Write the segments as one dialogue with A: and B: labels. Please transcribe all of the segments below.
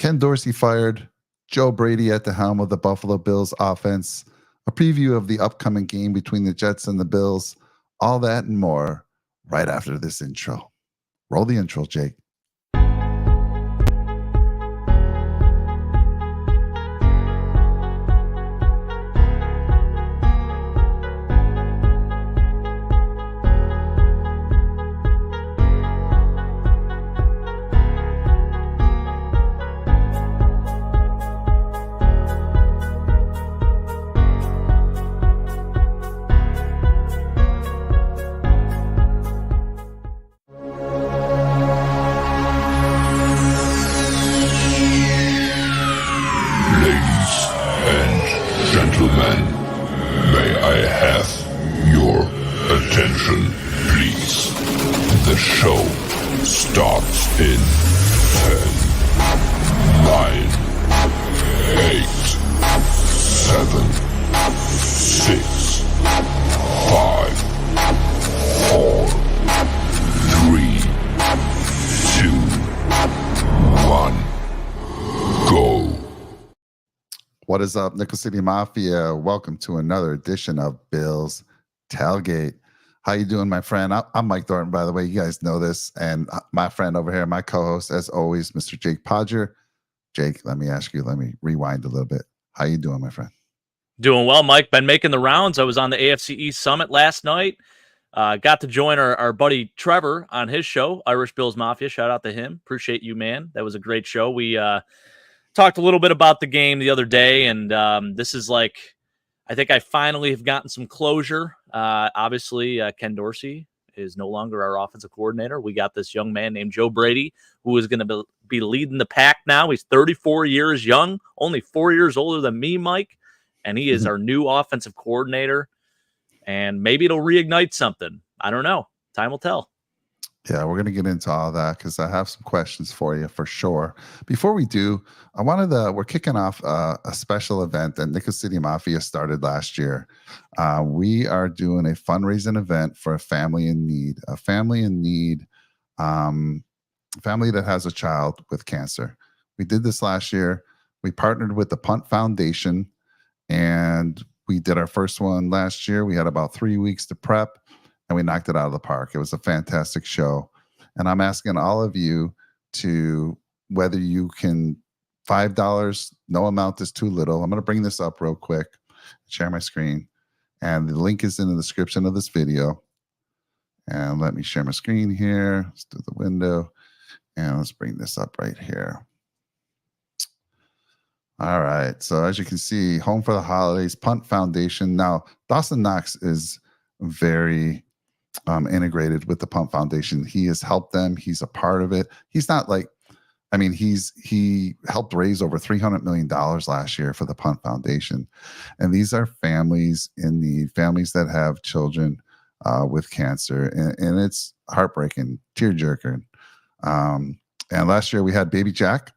A: Ken Dorsey fired, Joe Brady at the helm of the Buffalo Bills offense, a preview of the upcoming game between the Jets and the Bills, all that and more right after this intro. Roll the intro, Jake. What is up, Nickel City Mafia? Welcome to another edition of Bill's Tailgate. How you doing, my friend? I'm Mike Thornton, by the way. You guys know this. And my friend over here, my co-host, as always, Mr. Jake Podger. Jake, let me rewind a little bit. How you doing, my friend?
B: Doing well, Mike. Been making the rounds. I was on the AFC East Summit last night. Got to join our buddy Trevor on his show, Irish Bills Mafia. Shout out to him. Appreciate you, man. That was a great show. We talked a little bit about the game the other day, and this is like, I think I finally have gotten some closure. Obviously, Ken Dorsey is no longer our offensive coordinator. We got this young man named Joe Brady, who is going to be leading the pack now. He's 34 years young, only 4 years older than me, Mike, and he is our new offensive coordinator, and maybe it'll reignite something. I don't know. Time will tell.
A: Yeah, we're going to get into all that because I have some questions for you for sure. Before we do, we're kicking off a special event that Nickel City Mafia started last year. We are doing a fundraising event for a family in need, family that has a child with cancer. We did this last year. We partnered with the Punt Foundation, and we did our first one last year. We had about 3 weeks to prep, and we knocked it out of the park. It was a fantastic show. And I'm asking all of you to, whether you can, $5, no amount is too little. I'm going to bring this up real quick, share my screen. And the link is in the description of this video. And let me share my screen here. Let's do the window. And let's bring this up right here. All right. So as you can see, Home for the Holidays, Punt Foundation. Now, Dawson Knox is very integrated with the Punt Foundation. He has helped them. He's a part of it. He's not like, he helped raise over $300 million last year for the Punt Foundation. And these are families in need, families that have children with cancer. And it's heartbreaking, tear-jerking. And last year we had baby Jack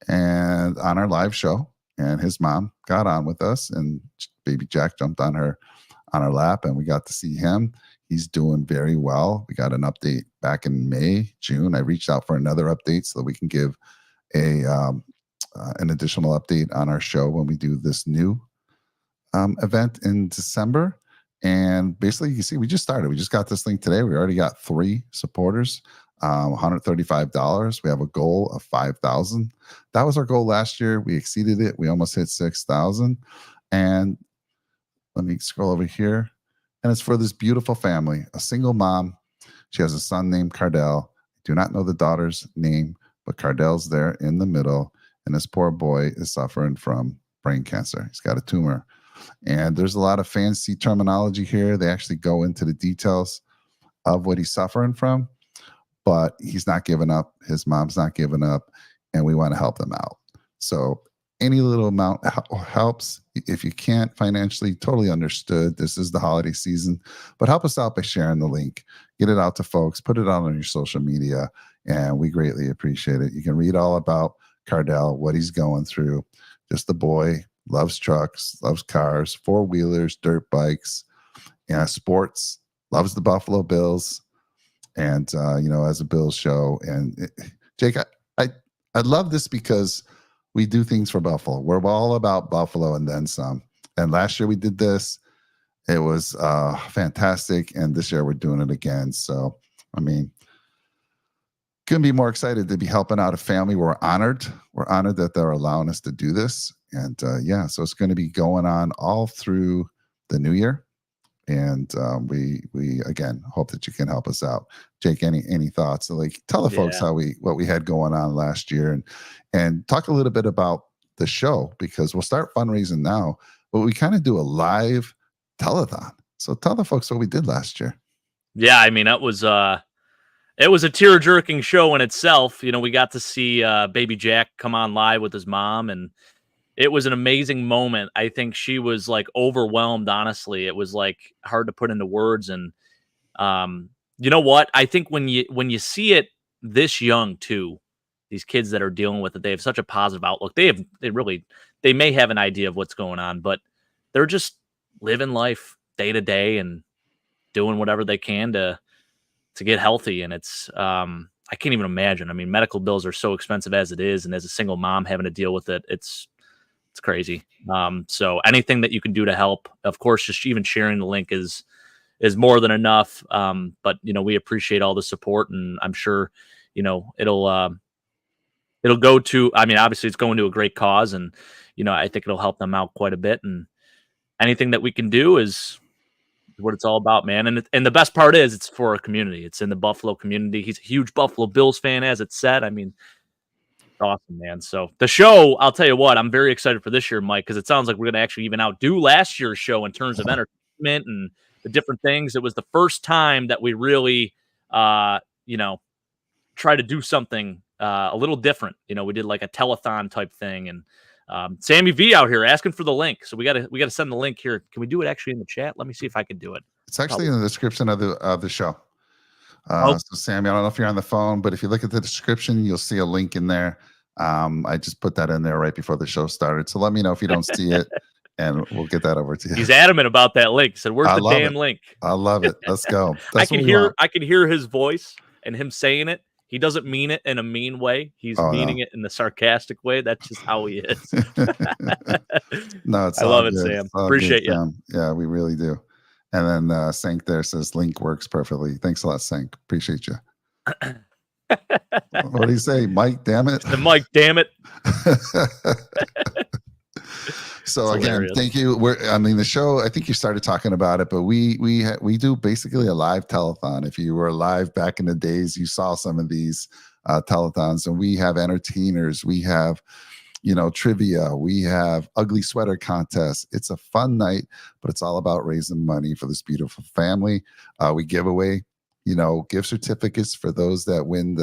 A: and on our live show, and his mom got on with us, and baby Jack jumped on our lap, and we got to see him. He's doing very well. We got an update back in June. I reached out for another update so that we can give an additional update on our show when we do this new event in December. And basically, you can see we just started. We just got this link today. We already got 3 supporters, $135. We have a goal of $5,000. That was our goal last year. We exceeded it. We almost hit $6,000. And let me scroll over here. And it's for this beautiful family, a single mom. She has a son named Cardell. I do not know the daughter's name, but Cardell's there in the middle. And this poor boy is suffering from brain cancer. He's got a tumor. And there's a lot of fancy terminology here. They actually go into the details of what he's suffering from. But he's not giving up. His mom's not giving up. And we want to help them out. So any little amount helps. If you can't financially, totally understood. This is the holiday season, but help us out by sharing the link. Get it out to folks. Put it out on your social media, and we greatly appreciate it. You can read all about Cardell, what he's going through. Just a boy, loves trucks, loves cars, four-wheelers, dirt bikes, sports, loves the Buffalo Bills, and as a Bills show. And Jake, I love this because we do things for Buffalo. We're all about Buffalo and then some. And last year we did this. It was fantastic. And this year we're doing it again. So, I mean, couldn't be more excited to be helping out a family. We're honored. We're honored that they're allowing us to do this. And yeah, so it's going to be going on all through the new year. And we again hope that you can help us out. Jake, any thoughts? Like, tell the folks what we had going on last year, and talk a little bit about the show, because we'll start fundraising now, but we kind of do a live telethon. So tell the folks what we did last year.
B: Yeah, I mean, it was a tear-jerking show in itself. You know, we got to see baby Jack come on live with his mom, and it was an amazing moment. I think she was like overwhelmed, honestly. It was like hard to put into words. And you know what? I think when you see it this young too, these kids that are dealing with it, they have such a positive outlook. They may have an idea of what's going on, but they're just living life day to day and doing whatever they can to get healthy. And it's I can't even imagine. I mean, medical bills are so expensive as it is, and as a single mom having to deal with it, it's crazy. So anything that you can do to help, of course, just even sharing the link is more than enough. But you know, we appreciate all the support, and I'm sure, you know, it'll go to, I mean, obviously it's going to a great cause, and you know, I think it'll help them out quite a bit, and anything that we can do is what it's all about, man. And the best part is it's for a community. It's in the Buffalo community. He's a huge Buffalo Bills fan, as it said. I mean, awesome, man. So the show, I'll tell you what, I'm very excited for this year, Mike, because it sounds like we're going to actually even outdo last year's show in terms of entertainment and the different things. It was the first time that we really, you know, try to do something a little different. You know, we did like a telethon type thing, and Sammy V out here asking for the link. So we gotta send the link here. Can we do it actually in the chat? Let me see if I can do it.
A: It's actually in the description of the show.
B: Oh.
A: So Sammy, I don't know if you're on the phone, but if you look at the description, you'll see a link in there. I just put that in there right before the show started. So let me know if you don't see it, and we'll get that over to you.
B: He's adamant about that link. He said, "Where's the damn link?"
A: I love it. Let's go.
B: I can hear his voice and him saying it. He doesn't mean it in a mean way. He's meaning it in the sarcastic way. That's just how he is.
A: No, it's
B: I love it, Sam. Appreciate you.
A: Yeah, we really do. And then Sank there says link works perfectly. Thanks a lot, Sank. Appreciate you. What do you say, Mike? Damn it.
B: The Mike, damn it.
A: So again, thank you. The show, I think you started talking about it, but we do basically a live telethon. If you were live back in the days, you saw some of these telethons, and we have entertainers, we have, you know, trivia, we have ugly sweater contests. It's a fun night, but it's all about raising money for this beautiful family. We give away, you know, gift certificates for those that win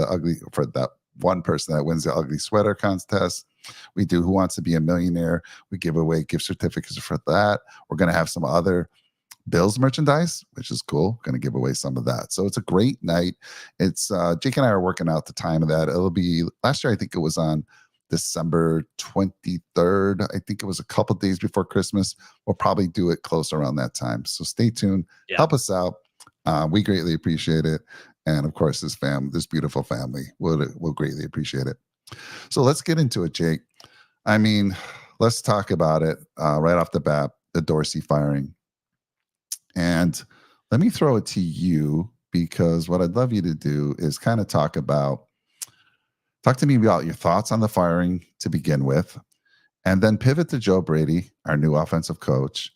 A: for that one person that wins the ugly sweater contest. We do Who Wants to Be a Millionaire. We give away gift certificates for that. We're going to have some other Bills merchandise, which is cool. Going to give away some of that. So it's a great night. It's Jake and I are working out the time of that. It'll be, last year I think it was on December 23rd. I think it was a couple days before Christmas. We'll probably do it close around that time. So stay tuned. Yeah. Help us out. We greatly appreciate it. And of course, this beautiful family will greatly appreciate it. So let's get into it, Jake. I mean, let's talk about it right off the bat, the Dorsey firing. And let me throw it to you, because what I'd love you to do is kind of talk to me about your thoughts on the firing to begin with, and then pivot to Joe Brady, our new offensive coach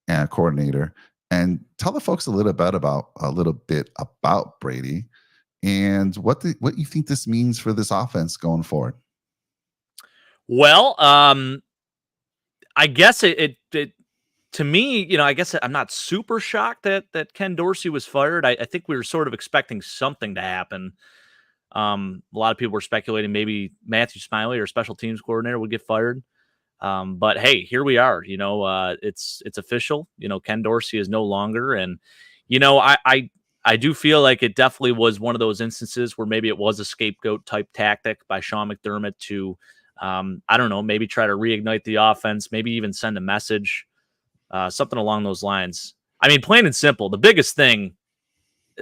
A: and coordinator, and tell the folks a little bit about Brady and what you think this means for this offense going forward.
B: Well, I guess it to me, you know, I guess I'm not super shocked that Ken Dorsey was fired. I think we were sort of expecting something to happen. A lot of people were speculating maybe Matthew Smiley, our special teams coordinator, would get fired. But hey, here we are. You know, it's official. You know, Ken Dorsey is no longer, and you know, I do feel like it definitely was one of those instances where maybe it was a scapegoat type tactic by Sean McDermott to, I don't know, maybe try to reignite the offense, maybe even send a message, something along those lines. I mean, plain and simple, the biggest thing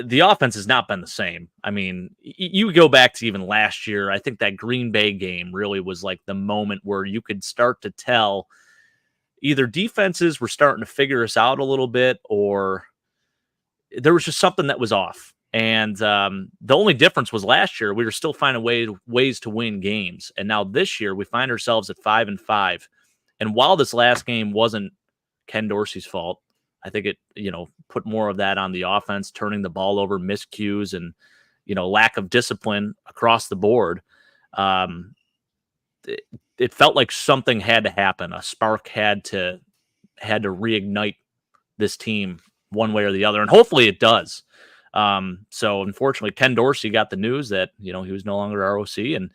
B: the offense has not been the same. I mean, you go back to even last year. I think that Green Bay game really was like the moment where you could start to tell either defenses were starting to figure us out a little bit, or there was just something that was off. And the only difference was last year we were still finding ways to win games, and now this year we find ourselves at 5-5. And while this last game wasn't Ken Dorsey's fault, I think it put more of that on the offense, turning the ball over, miscues, and lack of discipline across the board. It felt like something had to happen. A spark had to reignite this team one way or the other, and hopefully it does. So unfortunately, Ken Dorsey got the news that he was no longer ROC, and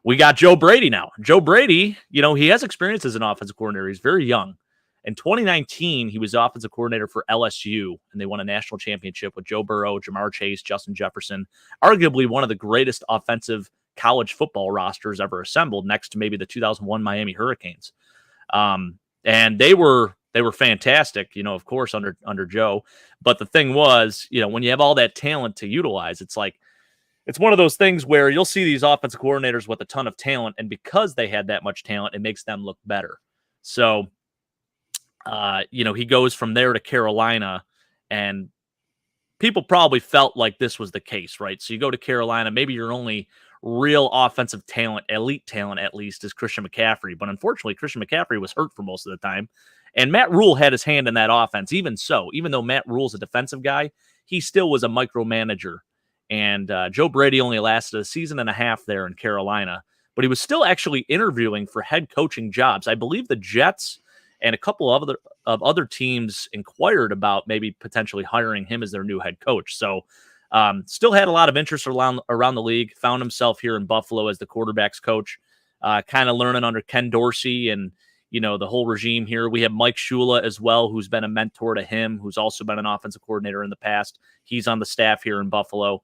B: we got Joe Brady now. Joe Brady, he has experience as an offensive coordinator. He's very young. In 2019, he was offensive coordinator for LSU, and they won a national championship with Joe Burrow, Jamar Chase, Justin Jefferson, arguably one of the greatest offensive college football rosters ever assembled, next to maybe the 2001 Miami Hurricanes. And they were fantastic, of course, under Joe. But the thing was, when you have all that talent to utilize, it's one of those things where you'll see these offensive coordinators with a ton of talent, and because they had that much talent, it makes them look better. So, he goes from there to Carolina, and people probably felt like this was the case, right? So you go to Carolina, maybe your only real offensive talent, elite talent at least, is Christian McCaffrey. But unfortunately, Christian McCaffrey was hurt for most of the time. And Matt Rule had his hand in that offense. Even so, even though Matt Rule's a defensive guy, he still was a micromanager. And Joe Brady only lasted a season and a half there in Carolina, but he was still actually interviewing for head coaching jobs. I believe the Jets and a couple of other teams inquired about maybe potentially hiring him as their new head coach. So still had a lot of interest around the league, found himself here in Buffalo as the quarterback's coach, kind of learning under Ken Dorsey and, the whole regime here. We have Mike Shula as well, who's been a mentor to him, who's also been an offensive coordinator in the past. He's on the staff here in Buffalo.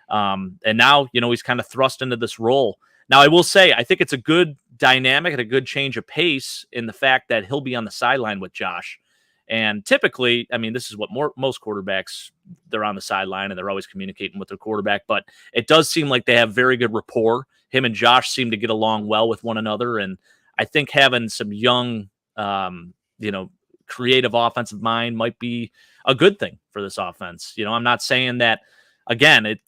B: And now, he's kind of thrust into this role. Now, I will say, I think it's a good dynamic and a good change of pace in the fact that he'll be on the sideline with Josh. And typically, I mean, this is what most quarterbacks, they're on the sideline and they're always communicating with their quarterback. But it does seem like they have very good rapport. Him and Josh seem to get along well with one another. And I think having some young, creative offensive mind might be a good thing for this offense. I'm not saying that, again,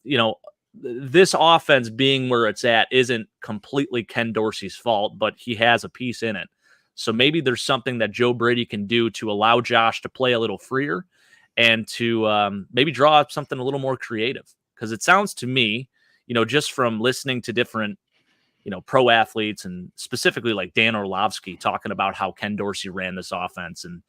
B: this offense being where it's at isn't completely Ken Dorsey's fault, but he has a piece in it. So maybe there's something that Joe Brady can do to allow Josh to play a little freer and to maybe draw up something a little more creative. Because it sounds to me, just from listening to different, pro athletes and specifically like Dan Orlovsky talking about how Ken Dorsey ran this offense and,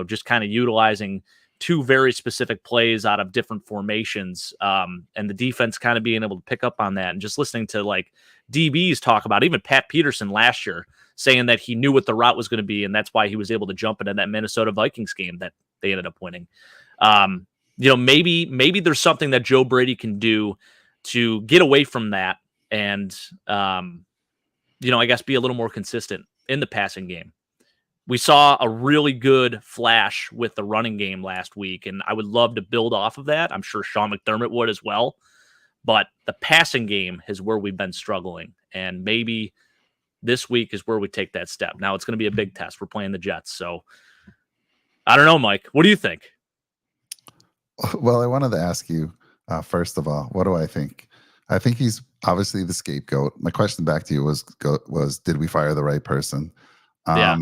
B: just kind of utilizing two very specific plays out of different formations, and the defense kind of being able to pick up on that. And just listening to like DBs talk about, even Pat Peterson last year, saying that he knew what the route was going to be, and that's why he was able to jump into that Minnesota Vikings game that they ended up winning. Maybe there's something that Joe Brady can do to get away from that and, I guess be a little more consistent in the passing game. We saw a really good flash with the running game last week, and I would love to build off of that. I'm sure Sean McDermott would as well. But the passing game is where we've been struggling, and maybe this week is where we take that step. Now, it's going to be a big test. We're playing the Jets, so I don't know, Mike. What do you think?
A: Well, I wanted to ask you, first of all, what do I think? I think he's obviously the scapegoat. My question back to you was did we fire the right person?
B: Yeah.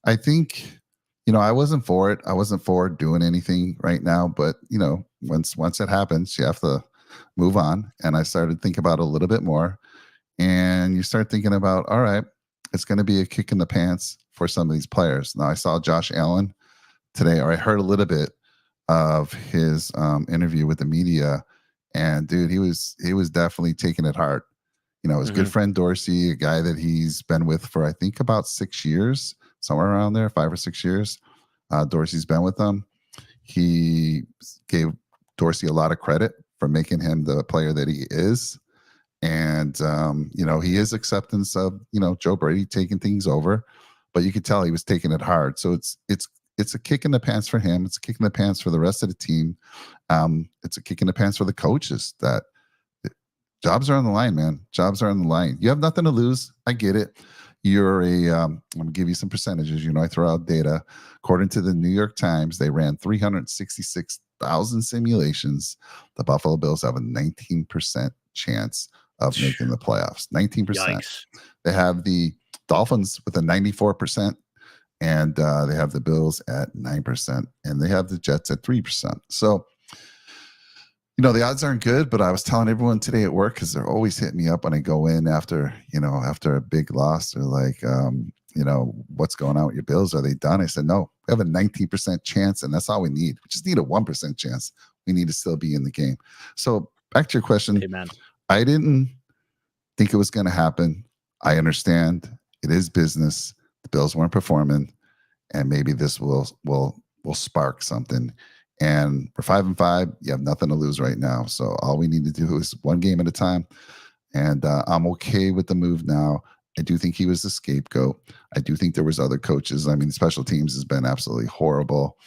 A: I think, I wasn't for it. I wasn't for doing anything right now, but once it happens, you have to move on. And I started thinking about it a little bit more, and you start thinking about, all right, it's going to be a kick in the pants for some of these players. Now, I saw Josh Allen today, or I heard a little bit of his interview with the media, and dude, he was definitely taking it hard. His good friend Dorsey, a guy that he's been with for I think about 6 years, somewhere around there, 5 or 6 years. Dorsey's been with them. He gave Dorsey a lot of credit for making him the player that he is. And, he is acceptance of, Joe Brady taking things over, but you could tell he was taking it hard. So it's it's a kick in the pants for him. It's a kick in the pants for the rest of the team. It's a kick in the pants for the coaches that jobs are on the line, man. Jobs are on the line. You have nothing to lose. I get it. You're I'm going to give you some percentages. I throw out data. According to the New York Times, they ran 366,000 simulations. The Buffalo Bills have a 19% chance of making the playoffs. 19%.
B: Yikes.
A: They have the Dolphins with a 94%, and they have the Bills at 9%, and they have the Jets at 3%. So, the odds aren't good, but I was telling everyone today at work, because they're always hitting me up when I go in after a big loss. They're like, what's going on with your Bills? Are they done? I said, no, we have a 19% chance, and that's all we need. We just need a 1% chance. We need to still be in the game. So back to your question.
B: Amen.
A: I didn't think it was going to happen. I understand it is business. The Bills weren't performing, and maybe this will spark something. And we're 5-5. You have nothing to lose right now. So all we need to do is one game at a time. And I'm okay with the move now. I do think he was the scapegoat. I do think there was other coaches. I mean, special teams has been absolutely horrible.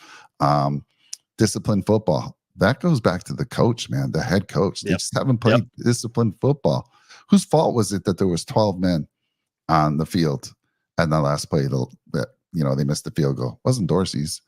A: Disciplined football. That goes back to the coach, man, the head coach. They just haven't played disciplined football. Whose fault was it that there was 12 men on the field at the last play that they missed the field goal? It wasn't Dorsey's.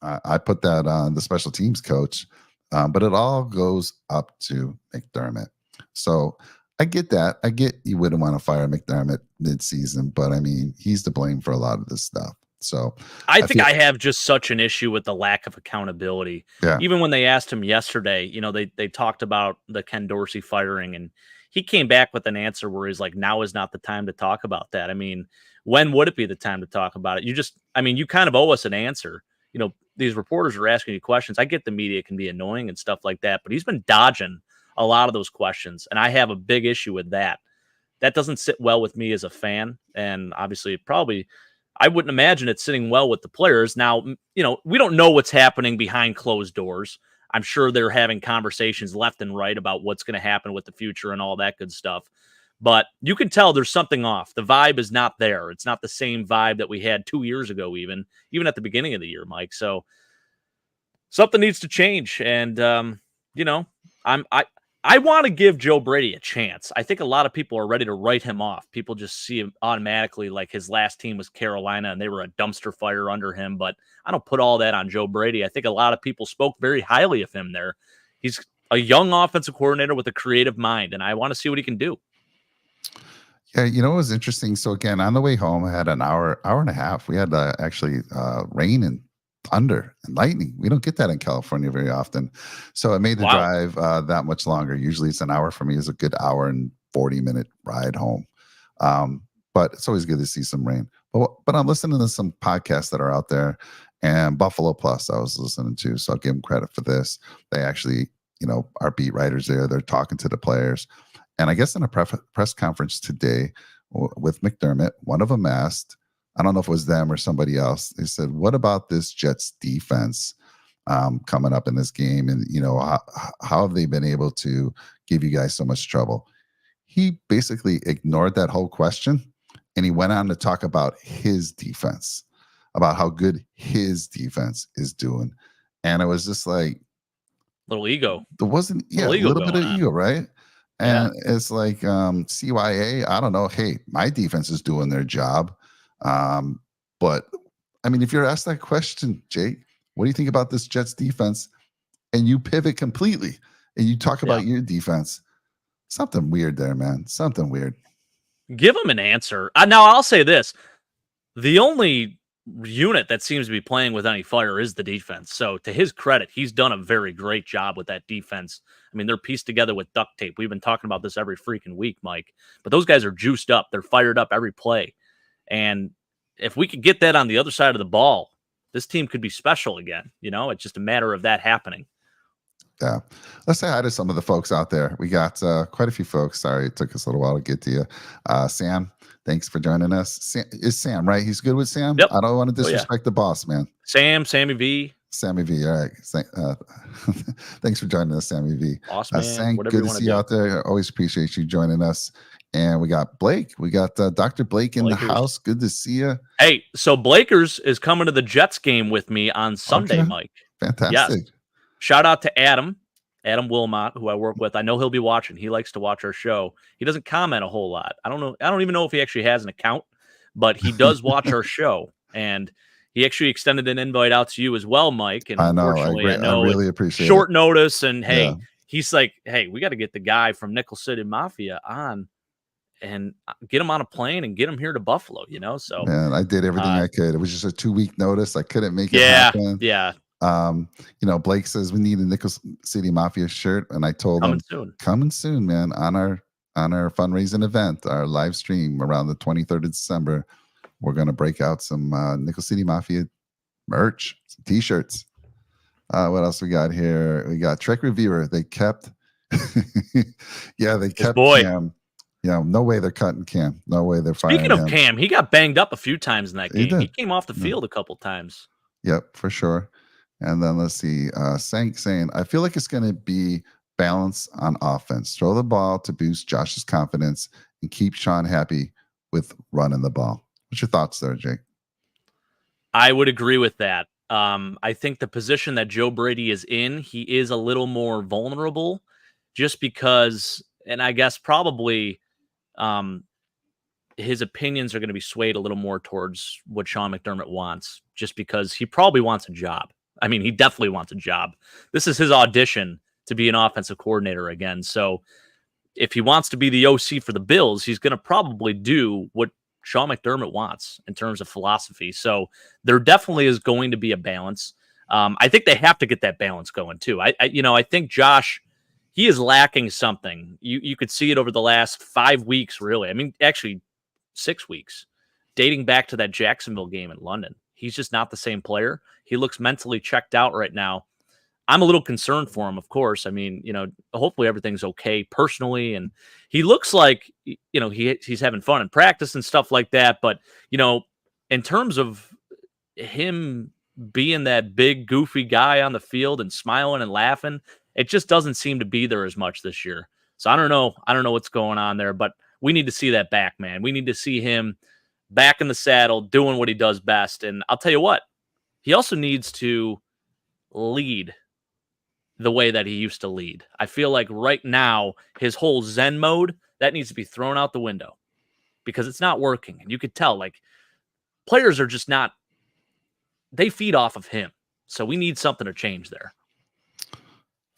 A: I put that on the special teams coach, but it all goes up to McDermott. So I get that. I get you wouldn't want to fire McDermott mid-season, but I mean, he's to blame for a lot of this stuff. So
B: I think I have just such an issue with the lack of accountability.
A: Yeah.
B: Even when they asked him yesterday, they talked about the Ken Dorsey firing, and he came back with an answer where he's like, now is not the time to talk about that. I mean, when would it be the time to talk about it? You kind of owe us an answer. These reporters are asking you questions. I get the media can be annoying and stuff like that, but he's been dodging a lot of those questions, and I have a big issue with that. That doesn't sit well with me as a fan, and obviously I wouldn't imagine it sitting well with the players. Now, we don't know what's happening behind closed doors. I'm sure they're having conversations left and right about what's going to happen with the future and all that good stuff. But you can tell there's something off. The vibe is not there. It's not the same vibe that we had 2 years ago, even at the beginning of the year, Mike. So something needs to change. And, I want to give Joe Brady a chance. I think a lot of people are ready to write him off. People just see him automatically like his last team was Carolina and they were a dumpster fire under him. But I don't put all that on Joe Brady. I think a lot of people spoke very highly of him there. He's a young offensive coordinator with a creative mind, and I want to see what he can do.
A: Yeah, it was interesting. So again, on the way home, I had an hour and a half. We had actually rain and thunder and lightning. We don't get that in California very often. So it made the drive that much longer. Usually it's an hour. For me, it's a good hour and 40-minute ride home. But it's always good to see some rain. But I'm listening to some podcasts that are out there, and Buffalo Plus I was listening to. So I'll give them credit for this. They actually, our beat writers there, they're talking to the players. And I guess in a press conference today with McDermott, one of them asked, I don't know if it was them or somebody else, they said, what about this Jets defense coming up in this game? And, how have they been able to give you guys so much trouble? He basically ignored that whole question, and he went on to talk about his defense, about how good his defense is doing. And it was just like,
B: little ego.
A: There wasn't, a little bit of ego, right? And it's like CYA, I don't know. Hey, my defense is doing their job. But I mean, if you're asked that question, Jake, what do you think about this Jets defense? And you pivot completely and you talk about your defense. Something weird there, man. Something weird.
B: Give him an answer. Now, I'll say this. The only unit that seems to be playing with any fire is the defense. So to his credit, he's done a very great job with that defense. I mean, they're pieced together with duct tape. We've been talking about this every freaking week, Mike. But those guys are juiced up. They're fired up every play. And if we could get that on the other side of the ball, this team could be special again. It's just a matter of that happening.
A: Yeah. Let's say hi to some of the folks out there. We got quite a few folks. Sorry, it took us a little while to get to you. Sam, thanks for joining us. Is Sam, right? He's good with Sam?
B: Yep.
A: I don't want to disrespect the boss, man.
B: Sammy V.
A: Sammy V. All right. Thanks for joining us, Sammy V.
B: Awesome, man.
A: Sank,
B: Whatever
A: good
B: you
A: to
B: want
A: see
B: to
A: you
B: do.
A: out there. I always appreciate you joining us. And we got Blake. We got Dr. Blake in the
B: Blakers.
A: house. Good to see you.
B: Hey, so Blakers is coming to the Jets game with me on Sunday,
A: Okay.
B: Mike.
A: Fantastic.
B: Yes. Shout out to Adam Wilmot, who I work with. I know he'll be watching. He likes to watch our show. He doesn't comment a whole lot. I don't know. I don't even know if he actually has an account, but he does watch our show. And he actually extended an invite out to you as well, Mike. And
A: I know.
B: unfortunately, I know
A: really
B: it's
A: appreciate
B: short
A: it.
B: notice. And hey,
A: Yeah.
B: he's like, hey, we got to get the guy from Nickel City Mafia on and get him on a plane and get him here to Buffalo, So
A: Man, I did everything I could. It was just a 2-week notice. I couldn't make it happen.
B: Yeah.
A: Blake says we need a Nickel City Mafia shirt, and I told him coming soon, man, on our fundraising event, our live stream around the 23rd of December. We're gonna break out some Nickel City Mafia merch, some t-shirts. What else we got here? We got Trek Reviewer. They kept Cam. Yeah, no way they're cutting Cam. No way they're firing him.
B: Speaking of Cam, he got banged up a few times in that game. He came off the field a couple times.
A: Yep, for sure. And then let's see, Sank saying, I feel like it's going to be balance on offense. Throw the ball to boost Josh's confidence and keep Sean happy with running the ball. What's your thoughts there, Jake?
B: I would agree with that. I think the position that Joe Brady is in, he is a little more vulnerable just because, and I guess probably his opinions are going to be swayed a little more towards what Sean McDermott wants, just because he probably wants a job. I mean, he definitely wants a job. This is his audition to be an offensive coordinator again. So if he wants to be the OC for the Bills, he's going to probably do what Sean McDermott wants in terms of philosophy. So there definitely is going to be a balance. I think they have to get that balance going too. I think Josh, he is lacking something. You could see it over the last 5 weeks, really. I mean, actually 6 weeks, dating back to that Jacksonville game in London. He's just not the same player. He looks mentally checked out right now. I'm a little concerned for him, of course. I mean, hopefully everything's okay personally. And he looks like, he's having fun in practice and stuff like that. But, in terms of him being that big, goofy guy on the field and smiling and laughing, it just doesn't seem to be there as much this year. So I don't know. I don't know what's going on there, but we need to see that back, man. We need to see him back in the saddle, doing what he does best. And I'll tell you what, he also needs to lead the way that he used to lead. I feel like right now, his whole Zen mode, that needs to be thrown out the window because it's not working. And you could tell, like, players are just not, they feed off of him. So we need something to change there.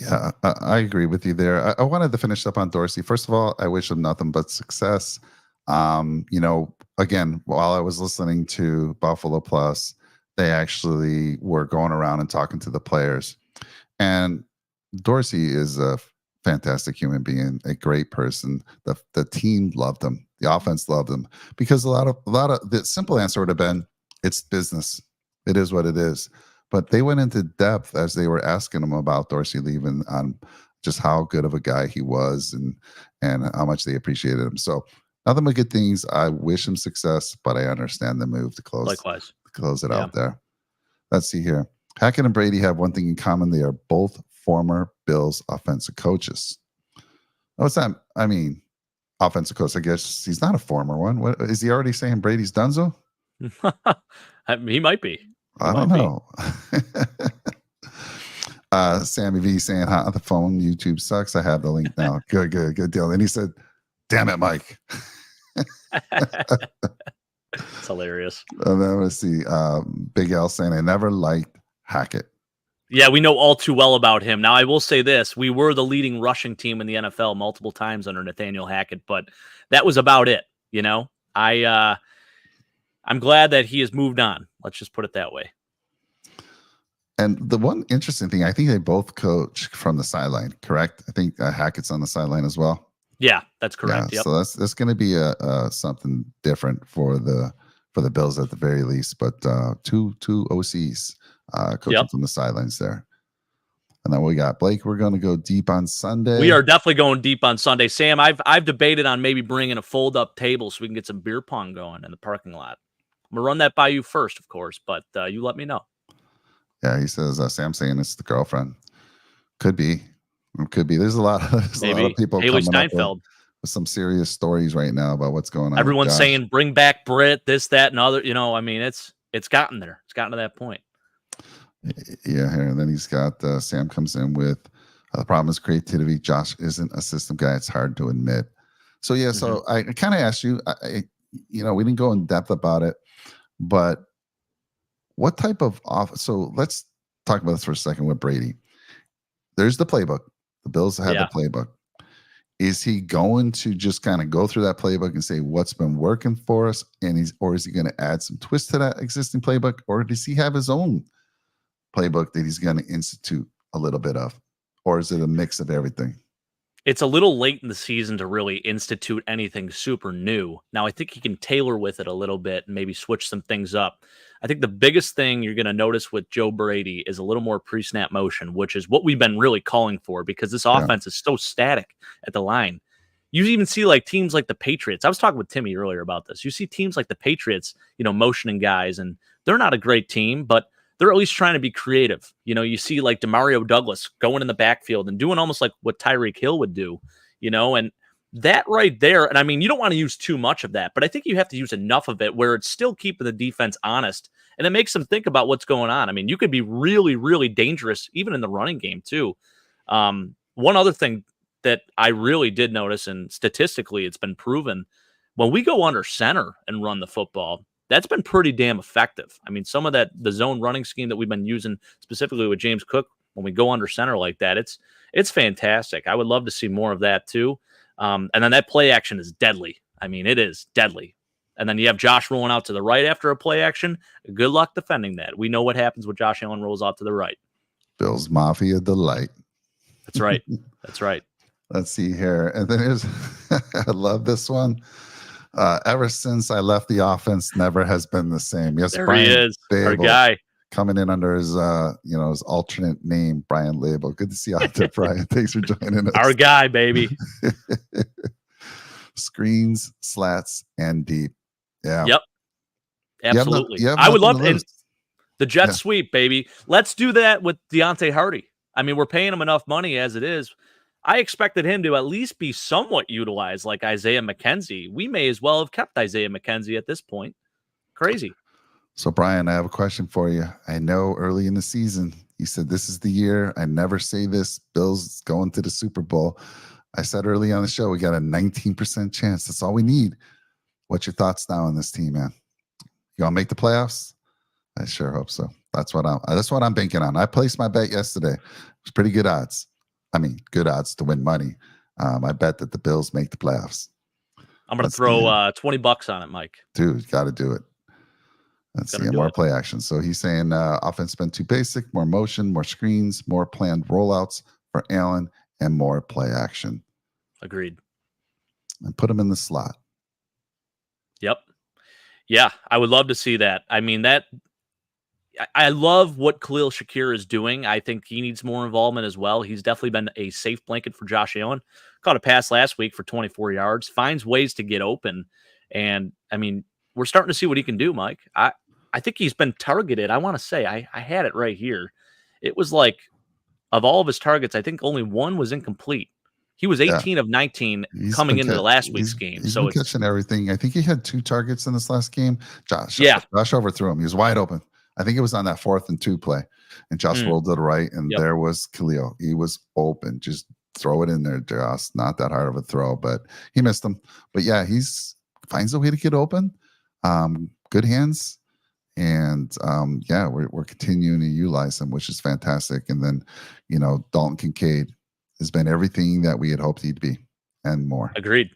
A: Yeah, I agree with you there. I wanted to finish up on Dorsey. First of all, I wish him nothing but success. Again, while I was listening to Buffalo Plus, they actually were going around and talking to the players. And Dorsey is a fantastic human being, a great person. The team loved him. The offense loved him because a lot of the simple answer would have been, it's business. It is what it is. But they went into depth as they were asking him about Dorsey leaving on just how good of a guy he was and how much they appreciated him. So nothing but good things. I wish him success, but I understand the move to close it out there. Let's see here. Hackett and Brady have one thing in common. They are both former Bills offensive coaches. What's that? I mean, offensive coach, I guess he's not a former one. What, is he already saying Brady's donezo?
B: He might be.
A: I don't know. Sammy V saying, on the phone, YouTube sucks. I have the link now. Good deal. And he said, damn it, Mike.
B: It's hilarious.
A: And then let's see. Big L saying, I never liked Hackett.
B: Yeah, we know all too well about him. Now, I will say this. We were the leading rushing team in the NFL multiple times under Nathaniel Hackett, but that was about it. I'm glad that he has moved on. Let's just put it that way.
A: And the one interesting thing, I think they both coach from the sideline, correct? I think Hackett's on the sideline as well.
B: Yeah, that's correct.
A: Yeah,
B: yep.
A: So that's going to be something different for the Bills at the very least. But two OCs coaching from the sidelines there. And then we got Blake. We're going to go deep on Sunday.
B: We are definitely going deep on Sunday. Sam, I've debated on maybe bringing a fold-up table so we can get some beer pong going in the parking lot. I'm going to run that by you first, of course, but you let me know.
A: Yeah, he says Sam saying it's the girlfriend. Could be. Could be. There's a lot. There's a lot of
B: Maybe
A: people
B: Haley
A: coming up
B: Steinfeld.
A: with some serious stories right now about what's going on with
B: Everyone's
A: Josh.
B: saying bring back Britt, this, that, and other. I mean, it's gotten there. It's gotten to that point.
A: Yeah, here and then he's got Sam comes in with the problem is creativity. Josh isn't a system guy. It's hard to admit. So yeah, so I kind of asked you. We didn't go in depth about it, but what type of off? So let's talk about this for a second with Brady. There's the playbook. The Bills have the playbook. Is he going to just kind of go through that playbook and say what's been working for us, or is he going to add some twist to that existing playbook, or does he have his own playbook that he's going to institute a little bit of, or is it a mix of everything?
B: It's a little late in the season to really institute anything super new. Now, I think he can tailor with it a little bit and maybe switch some things up. I think the biggest thing you're going to notice with Joe Brady is a little more pre-snap motion, which is what we've been really calling for because this offense is so static at the line. You even see like teams like the Patriots. I was talking with Timmy earlier about this. You see teams like the Patriots, motioning guys, and they're not a great team, but they're at least trying to be creative. You see like Demario Douglas going in the backfield and doing almost like what Tyreek Hill would do, and that right there. And I mean, you don't want to use too much of that, but I think you have to use enough of it where it's still keeping the defense honest and it makes them think about what's going on. I mean, you could be really, really dangerous even in the running game too. One other thing that I really did notice, and statistically it's been proven, when we go under center and run the football, that's been pretty damn effective. I mean, some of the zone running scheme that we've been using specifically with James Cook, when we go under center like that, it's fantastic. I would love to see more of that too. And then that play action is deadly. I mean, it is deadly. And then you have Josh rolling out to the right after a play action. Good luck defending that. We know what happens when Josh Allen rolls out to the right.
A: Bills Mafia delight.
B: That's right. That's right.
A: Let's see here. And then here's, I love this one. Ever since I left the offense, never has been the same. Yes,
B: there
A: Brian
B: he is,
A: Babel,
B: our guy.
A: Coming in under his, his alternate name, Brian Label. Good to see you out there, Brian. Thanks for joining us.
B: Our guy, baby.
A: Screens, slats, and deep. Yeah.
B: Yep. Absolutely.
A: You have
B: I would
A: nothing
B: love
A: to lose.
B: the jet sweep, baby. Let's do that with Deontay Hardy. I mean, we're paying him enough money as it is. I expected him to at least be somewhat utilized like Isaiah McKenzie. We may as well have kept Isaiah McKenzie at this point. Crazy.
A: So, Brian, I have a question for you. I know early in the season, you said this is the year. I never say this. Bills going to the Super Bowl. I said early on the show, we got a 19% chance. That's all we need. What's your thoughts now on this team, man? You gonna make the playoffs? I sure hope so. That's what I'm banking on. I placed my bet yesterday. It's pretty good odds. I mean, good odds to win money. I bet that the Bills make the playoffs.
B: I'm going to throw $20 on it, Mike.
A: Dude, got to do it. Let's see, more play action. So he's saying offense been too basic, more motion, more screens, more planned rollouts for Allen, and more play action.
B: Agreed.
A: And put him in the slot.
B: Yep. Yeah, I would love to see that. I mean, I love what Khalil Shakir is doing. I think he needs more involvement as well. He's definitely been a safe blanket for Josh Allen. Caught a pass last week for 24 yards, finds ways to get open. And, I mean, we're starting to see what he can do, Mike. I think he's been targeted. I want to say, I had it right here. It was like, of all of his targets, I think only one was incomplete. He was 18 of 19 coming into the last week's game.
A: He's been catching everything. I think he had 2 targets in this last game. Josh overthrew him. He was wide open. I think it was on that 4th and 2 play. And Josh rolled to the right, and there was Khalil. He was open. Just throw it in there, Josh. Not that hard of a throw, but he missed him. But yeah, finds a way to get open. Good hands. And we're continuing to utilize him, which is fantastic. And then, Dalton Kincaid has been everything that we had hoped he'd be and more.
B: Agreed.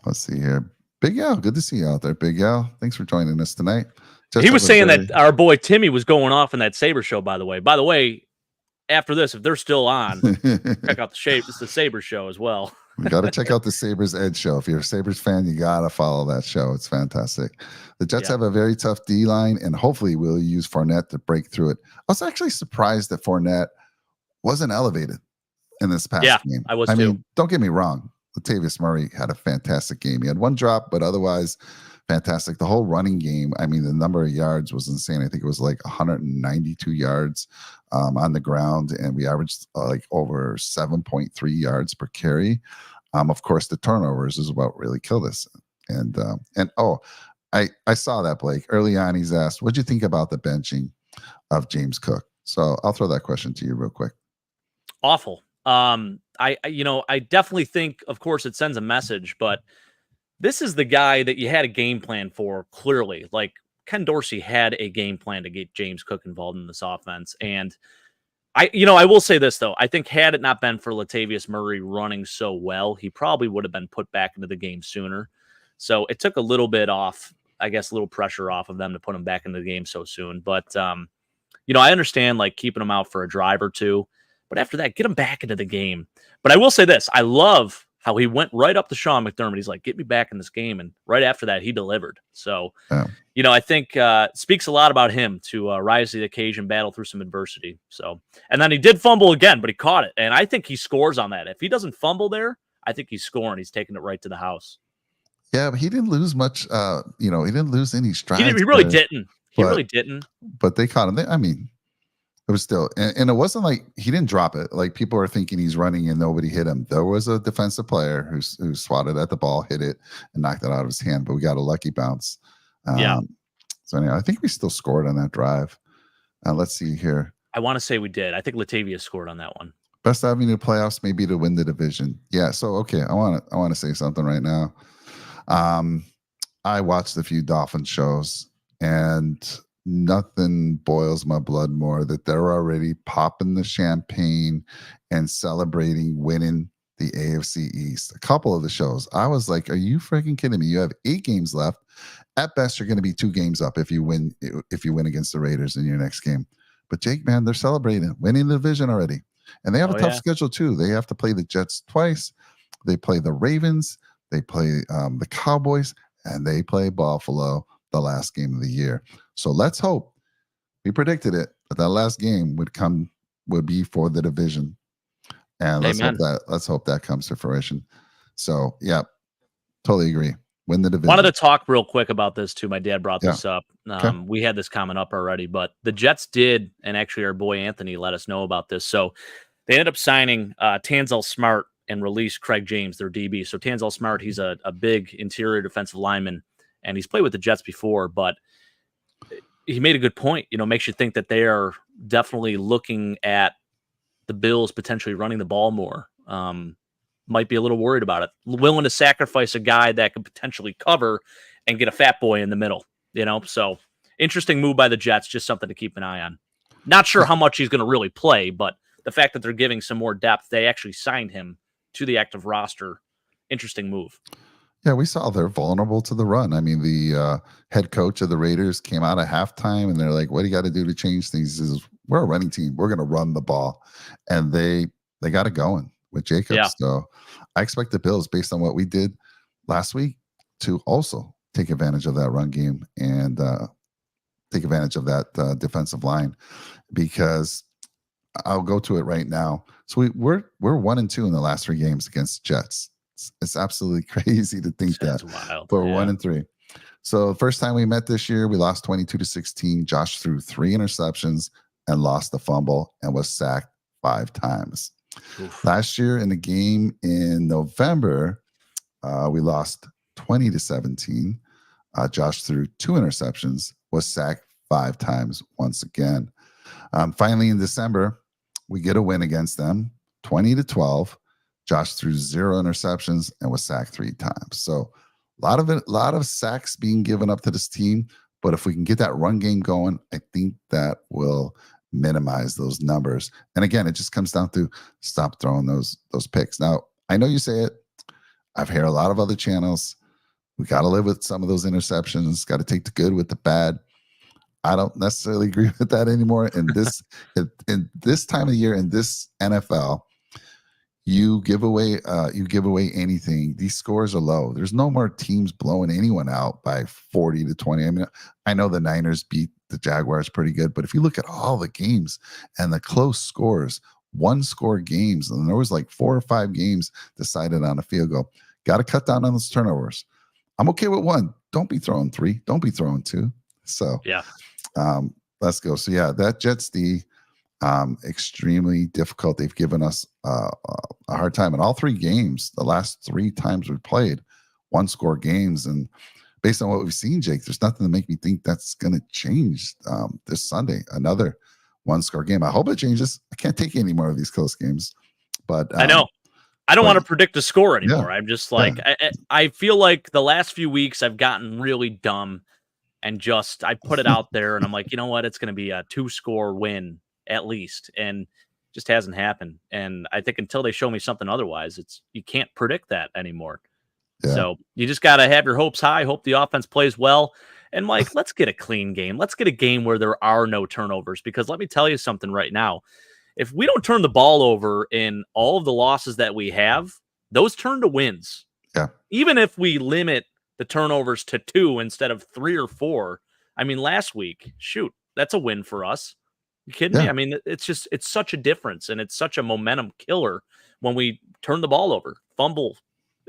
A: Let's see here. Big Al, good to see you out there. Big Al, thanks for joining us tonight.
B: He was saying that our boy Timmy was going off in that Sabre show, by the way. By the way, after this, if they're still on, check out the Sabre show as well.
A: We got to check out the Sabres Edge show. If you're a Sabres fan, you got to follow that show. It's fantastic. The Jets have a very tough D-line, and hopefully we'll use Fournette to break through it. I was actually surprised that Fournette wasn't elevated in this past game.
B: I was too.
A: Mean, don't get me wrong. Latavius Murray had a fantastic game. He had 1 drop, but otherwise fantastic. The whole running game, I mean, the number of yards was insane. I think it was like 192 yards on the ground, and we averaged like over 7.3 yards per carry. Of course, the turnovers is what really killed us. And I saw that, Blake. Early on, he's asked, what'd you think about the benching of James Cook? So I'll throw that question to you real quick.
B: Awful. I definitely think, of course, it sends a message, but this is the guy that you had a game plan for, clearly. Like, Ken Dorsey had a game plan to get James Cook involved in this offense. And I will say this, though. I think had it not been for Latavius Murray running so well, he probably would have been put back into the game sooner. So it took a little bit off, I guess, a little pressure off of them to put him back into the game so soon. But, I understand, like, keeping him out for a drive or two. But after that, get him back into the game. But I will say this. I love how he went right up to Sean McDermott. He's like, get me back in this game. And right after that, he delivered. So, I think speaks a lot about him to rise to the occasion, battle through some adversity. So, and then he did fumble again, but he caught it. And I think he scores on that. If he doesn't fumble there, I think he's scoring. He's taking it right to the house.
A: Yeah, but he didn't lose much. He didn't lose any strides.
B: He really didn't. He really didn't.
A: But they caught him. It was still, and it wasn't like he didn't drop it. Like, people are thinking he's running and nobody hit him. There was a defensive player who swatted at the ball, hit it, and knocked it out of his hand. But we got a lucky bounce. So anyway, I think we still scored on that drive. Let's see here.
B: I want to say we did. I think Latavius scored on that one.
A: Best avenue to playoffs, maybe to win the division. Yeah. So okay, I want to say something right now. I watched a few Dolphin shows, and nothing boils my blood more that they're already popping the champagne and celebrating winning the AFC East. A couple of the shows, I was like, are you freaking kidding me? You have 8 games left. At best, you're going to be 2 games up if you win against the Raiders in your next game. But Jake, man, they're celebrating winning the division already. And they have a tough schedule too. They have to play the Jets twice. They play the Ravens. They play the Cowboys, and they play Buffalo the last game of the year. So let's hope, we predicted it, that last game would be for the division. And let's hope that comes to fruition. So yeah, totally agree. Win the division.
B: Wanted to talk real quick about this too. My dad brought this up. We had this comment up already, but the Jets did, and actually our boy Anthony let us know about this. So they ended up signing Tanzel Smart and released Craig James, their DB. So Tanzel Smart, he's a big interior defensive lineman, and he's played with the Jets before, but he made a good point. Makes you think that they are definitely looking at the Bills potentially running the ball more. Might be a little worried about it. Willing to sacrifice a guy that could potentially cover and get a fat boy in the middle. So interesting move by the Jets. Just something to keep an eye on. Not sure how much he's going to really play, but the fact that they're giving some more depth, they actually signed him to the active roster. Interesting move.
A: Yeah, we saw they're vulnerable to the run. I mean, the head coach of the Raiders came out at halftime, and they're like, what do you got to do to change things? He says, we're a running team. We're going to run the ball. And they got it going with Jacobs. Yeah. So I expect the Bills, based on what we did last week, to also take advantage of that run game and take advantage of that defensive line, because I'll go to it right now. So we're 1-2 in the last 3 games against the Jets. It's absolutely crazy to think that.
B: Wild.
A: But we're 1-3. So the first time we met this year, we lost 22-16. Josh threw 3 interceptions and lost the fumble and was sacked 5 times. Oof. Last year in the game in November, we lost 20-17. Josh threw 2 interceptions, was sacked 5 times once again. Finally, in December, we get a win against them, 20-12. Josh threw 0 interceptions and was sacked 3 times. So a lot of sacks being given up to this team. But if we can get that run game going, I think that will minimize those numbers. And again, it just comes down to stop throwing those picks. Now, I know you say it. I've heard a lot of other channels. We got to live with some of those interceptions. Got to take the good with the bad. I don't necessarily agree with that anymore. In this time of year, in this NFL, you give away anything. These scores are low. There's no more teams blowing anyone out by 40-20. I mean, I know the Niners beat the Jaguars pretty good, but if you look at all the games and the close scores, 1-score games, and there was like 4 or 5 games decided on a field goal. Got to cut down on those turnovers. I'm okay with 1. Don't be throwing 3. Don't be throwing 2. So
B: Yeah.
A: let's go. So yeah, that Jets D, extremely difficult. They've given us a hard time in all 3 games. The last 3 times we played, 1-score games, and based on what we've seen, Jake, there's nothing to make me think that's going to change this Sunday. Another 1-score game. I hope it changes. I can't take any more of these close games. But
B: I know. I don't
A: but
B: want to predict a score anymore.
A: yeah,
B: I'm just
A: yeah,
B: like, I feel like the last few weeks I've gotten really dumb and just I put it out there and I'm like, you know what? It's going to be a 2-score win at least. And just hasn't happened. And I think until they show me something otherwise, you can't predict that anymore.
A: yeah.
B: So you just got to have your hopes high. Hope the offense plays well. And Mike, let's get a clean game. Let's get a game where there are no turnovers, because let me tell you something right now. If we don't turn the ball over in all of the losses that we have, those turn to wins.
A: Yeah.
B: Even if we limit the turnovers to 2 instead of 3 or 4. I mean, last week, shoot, that's a win for us. You kidding me?
A: Yeah.
B: I mean, it's such a difference, and it's such a momentum killer when we turn the ball over, fumble,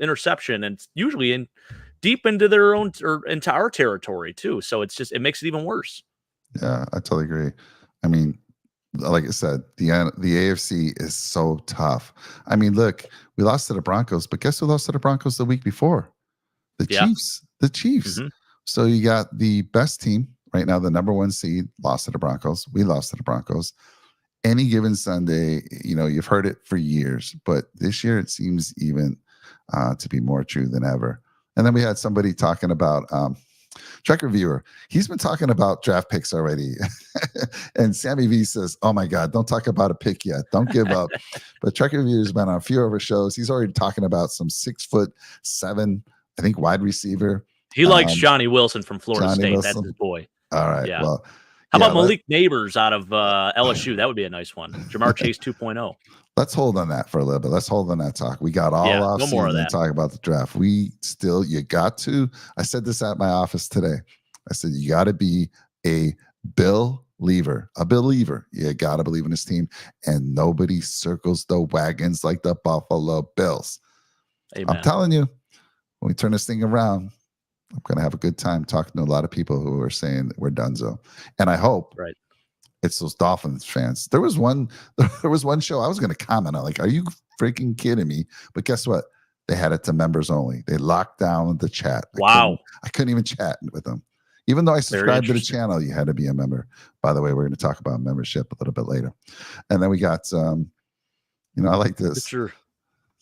B: interception, and it's usually in deep into their own or into our territory too. So it makes it even worse.
A: Yeah, I totally agree. I mean, like I said, the AFC is so tough. I mean, look, we lost to the Broncos, but guess who lost to the Broncos the week before? The
B: Yeah.
A: Chiefs. The Chiefs.
B: Mhm.
A: So you got the best team right now, the number 1 seed, lost to the Broncos. We lost to the Broncos. Any given Sunday, you've heard it for years, but this year it seems even to be more true than ever. And then we had somebody talking about Trek Reviewer. He's been talking about draft picks already. And Sammy V says, oh my God, don't talk about a pick yet. Don't give up. But Trek Reviewer's been on a few of our shows. He's already talking about some 6'7", I think, wide receiver.
B: He likes Johnny Wilson from Florida
A: Johnny
B: State.
A: Wilson.
B: That's his boy.
A: All right.
B: Yeah.
A: Well,
B: how about Malik Neighbors out of LSU? That would be a nice one. Jamar Chase 2.0.
A: Let's hold on that for a little bit. Let's hold on that talk. We got all off season to talk about the draft. You got to. I said this at my office today. I said, you got to be a believer. You got to believe in this team. And nobody circles the wagons like the Buffalo Bills.
B: Amen.
A: I'm telling you, when we turn this thing around, I'm going to have a good time talking to a lot of people who are saying that we're donezo. And I hope it's those Dolphins fans. There was one show I was going to comment on, like, are you freaking kidding me? But guess what? They had it to members only. They locked down the chat.
B: Wow.
A: I couldn't even chat with them. Even though I subscribed to the channel, you had to be a member. By the way, we're going to talk about membership a little bit later. And then we got, I like this.
B: Sure.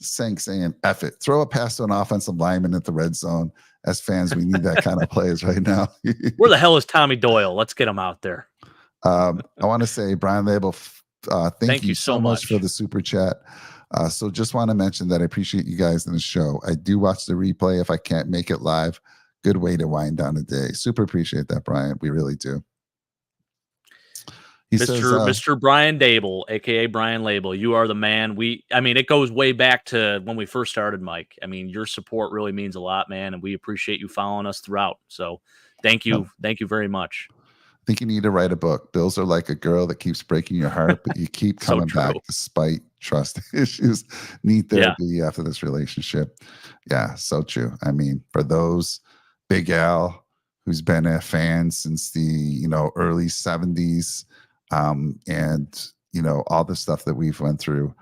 A: Saying, F it. Throw a pass to an offensive lineman at the red zone. As fans, we need that kind of plays right now.
B: Where the hell is Tommy Doyle? Let's get him out there.
A: I want to say, Brian Label, thank you so much for the super chat. So just want to mention that I appreciate you guys in the show. I do watch the replay if I can't make it live. Good way to wind down a day. Super appreciate that, Brian. We really do.
B: Mr. Brian Dable, aka Brian Label, you are the man. It goes way back to when we first started, Mike. I mean, your support really means a lot, man, and we appreciate you following us throughout. So thank you. Thank you very much.
A: I think you need to write a book. Bills are like a girl that keeps breaking your heart, but you keep coming back despite trust issues. Need therapy after this relationship. Yeah, so true. I mean, for those, Big Al, who's been a fan since the early 70s, and all the stuff that we've went through,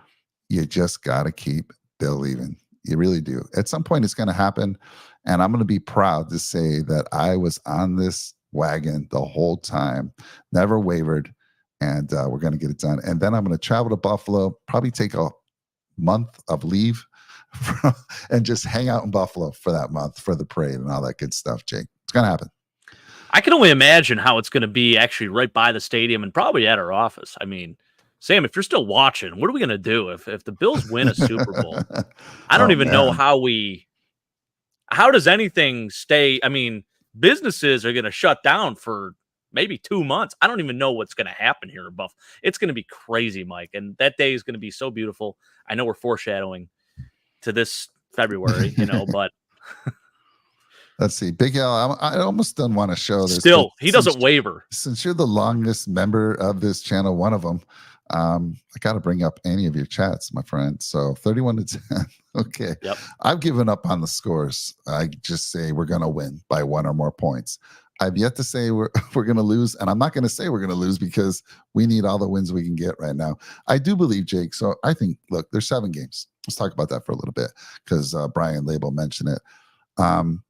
A: you just got to keep believing. You really do. At some point, it's going to happen, and I'm going to be proud to say that I was on this wagon the whole time, never wavered, and we're going to get it done. And then I'm going to travel to Buffalo, probably take a month of leave and just hang out in Buffalo for that month for the parade and all that good stuff, Jake. It's going to happen.
B: I can only imagine how it's going to be actually right by the stadium and probably at our office. I mean, Sam, if you're still watching, what are we going to do if the Bills win a Super Bowl? I don't even know how does anything stay? I mean, businesses are going to shut down for maybe 2 months. I don't even know what's going to happen here in Buff. It's going to be crazy, Mike. And that day is going to be so beautiful. I know we're foreshadowing to this February, but
A: let's see. Big Al, I almost don't want to show this.
B: Still, he doesn't waver.
A: Since you're the longest member of this channel, one of them, I got to bring up any of your chats, my friend. So 31 to 10. Okay.
B: Yep.
A: I've given up on the scores. I just say we're going to win by 1 or more points. I've yet to say we're we're going to lose, and I'm not going to say we're going to lose because we need all the wins we can get right now. I do believe, Jake. So I think, look, there's 7 games. Let's talk about that for a little bit because Brian Label mentioned it. Um,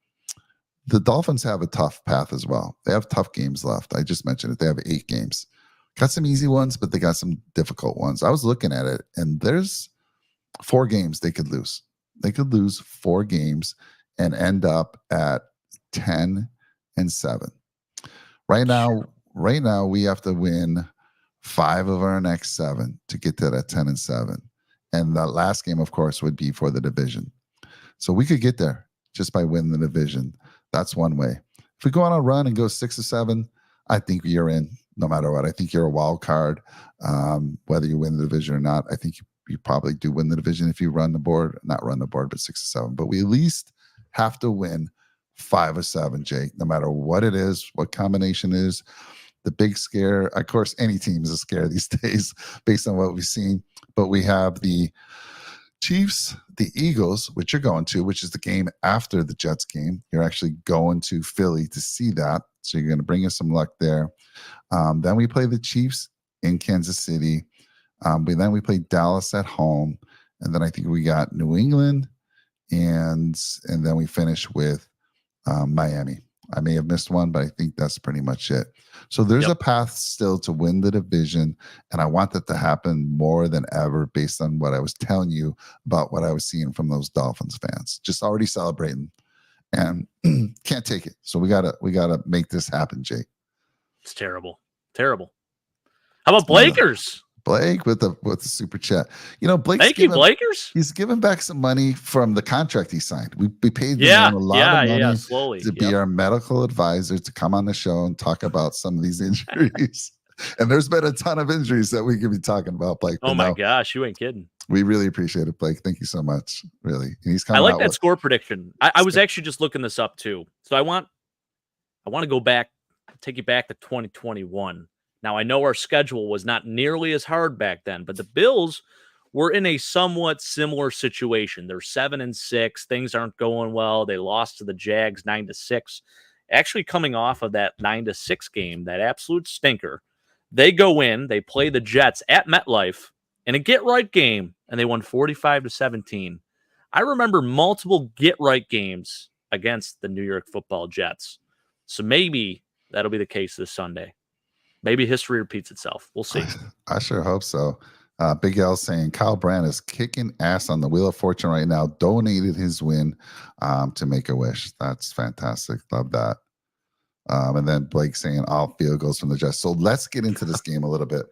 A: the Dolphins have a tough path as well. They have tough games left. I just mentioned it. They have 8 games. Got some easy ones, but they got some difficult ones. I was looking at it, and there's 4 games they could lose. They could lose 4 games and end up at 10-7. Right now we have to win 5 of our next 7 to get to that 10-7. And the last game, of course, would be for the division. So we could get there just by winning the division. That's one way. If we go on a run and go 6-7, I think you're in no matter what. I think you're a wild card, whether you win the division or not. I think you probably do win the division if you not run the board, but 6-7. But we at least have to win 5 or 7, Jake, no matter what it is, what combination is. The big scare, of course, any team is a scare these days based on what we've seen. But we have the Chiefs, the Eagles, which you're going to, which is the game after the Jets game. You're actually going to Philly to see that. So you're going to bring us some luck there. Then we play the Chiefs in Kansas City. Then we play Dallas at home. And then I think we got New England. And then we finish with Miami. I may have missed one, but I think that's pretty much it. So there's a path still to win the division, and I want that to happen more than ever based on what I was telling you about what I was seeing from those Dolphins fans. Just already celebrating and can't take it. So we gotta make this happen, Jake.
B: It's terrible. Terrible. How about Blakers?
A: Blake with the super chat.
B: Thank you, Blakers.
A: He's given back some money from the contract he signed. We paid him a lot of money
B: slowly
A: to be our medical advisor, to come on the show and talk about some of these injuries. And there's been a ton of injuries that we could be talking about, Blake.
B: Oh my gosh, you ain't kidding.
A: We really appreciate it, Blake. Thank you so much. Really. And he's coming
B: I like that score prediction. I was actually just looking this up too. So I want to go back, take you back to 2021. Now, I know our schedule was not nearly as hard back then, but the Bills were in a somewhat similar situation. They're 7-6. Things aren't going well. They lost to the Jags 9-6. Actually, coming off of that 9-6 game, that absolute stinker, they go in, they play the Jets at MetLife in a get-right game, and they won 45-17. I remember multiple get-right games against the New York Football Jets. So maybe that'll be the case this Sunday. Maybe history repeats itself. We'll see.
A: I sure hope so. Big L saying Kyle Brandt is kicking ass on the Wheel of Fortune right now. Donated his win to Make-A-Wish. That's fantastic. Love that. And then Blake saying all field goals from the Jets. So let's get into this game a little bit.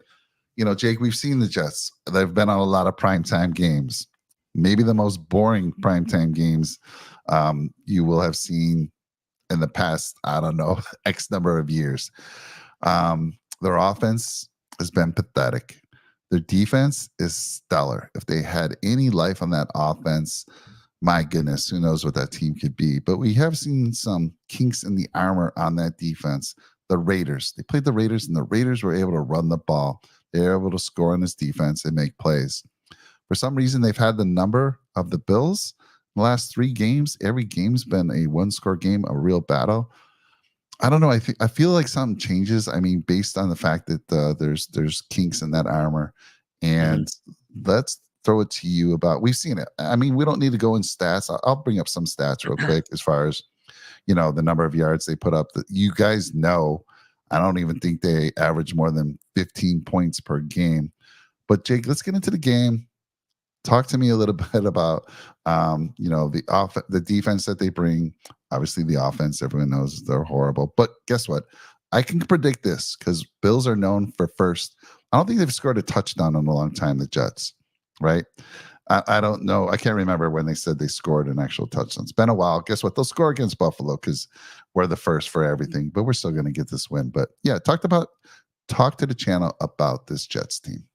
A: Jake, we've seen the Jets. They've been on a lot of primetime games. Maybe the most boring primetime games you will have seen in the past, I don't know, X number of years. Their offense has been pathetic. Their defense is stellar. If they had any life on that offense, my goodness, who knows what that team could be. But we have seen some kinks in the armor on that defense. The Raiders, they played the Raiders, and the Raiders were able to run the ball. They were able to score on this defense and make plays. For some reason, they've had the number of the Bills. In the last 3 games, every game's been a 1-score game, a real battle. I don't know. I feel like something changes. I mean, based on the fact that there's kinks in that armor, and let's throw it to you about. We've seen it. I mean, we don't need to go in stats. I'll bring up some stats real quick as far as the number of yards they put up. That you guys know, I don't even think they average more than 15 points per game. But Jake, let's get into the game. Talk to me a little bit about the defense that they bring. Obviously, the offense, everyone knows they're horrible. But guess what? I can predict this because Bills are known for first. I don't think they've scored a touchdown in a long time, the Jets, right? I don't know. I can't remember when they said they scored an actual touchdown. It's been a while. Guess what? They'll score against Buffalo because we're the first for everything. But we're still going to get this win. But yeah, talk to the channel about this Jets team.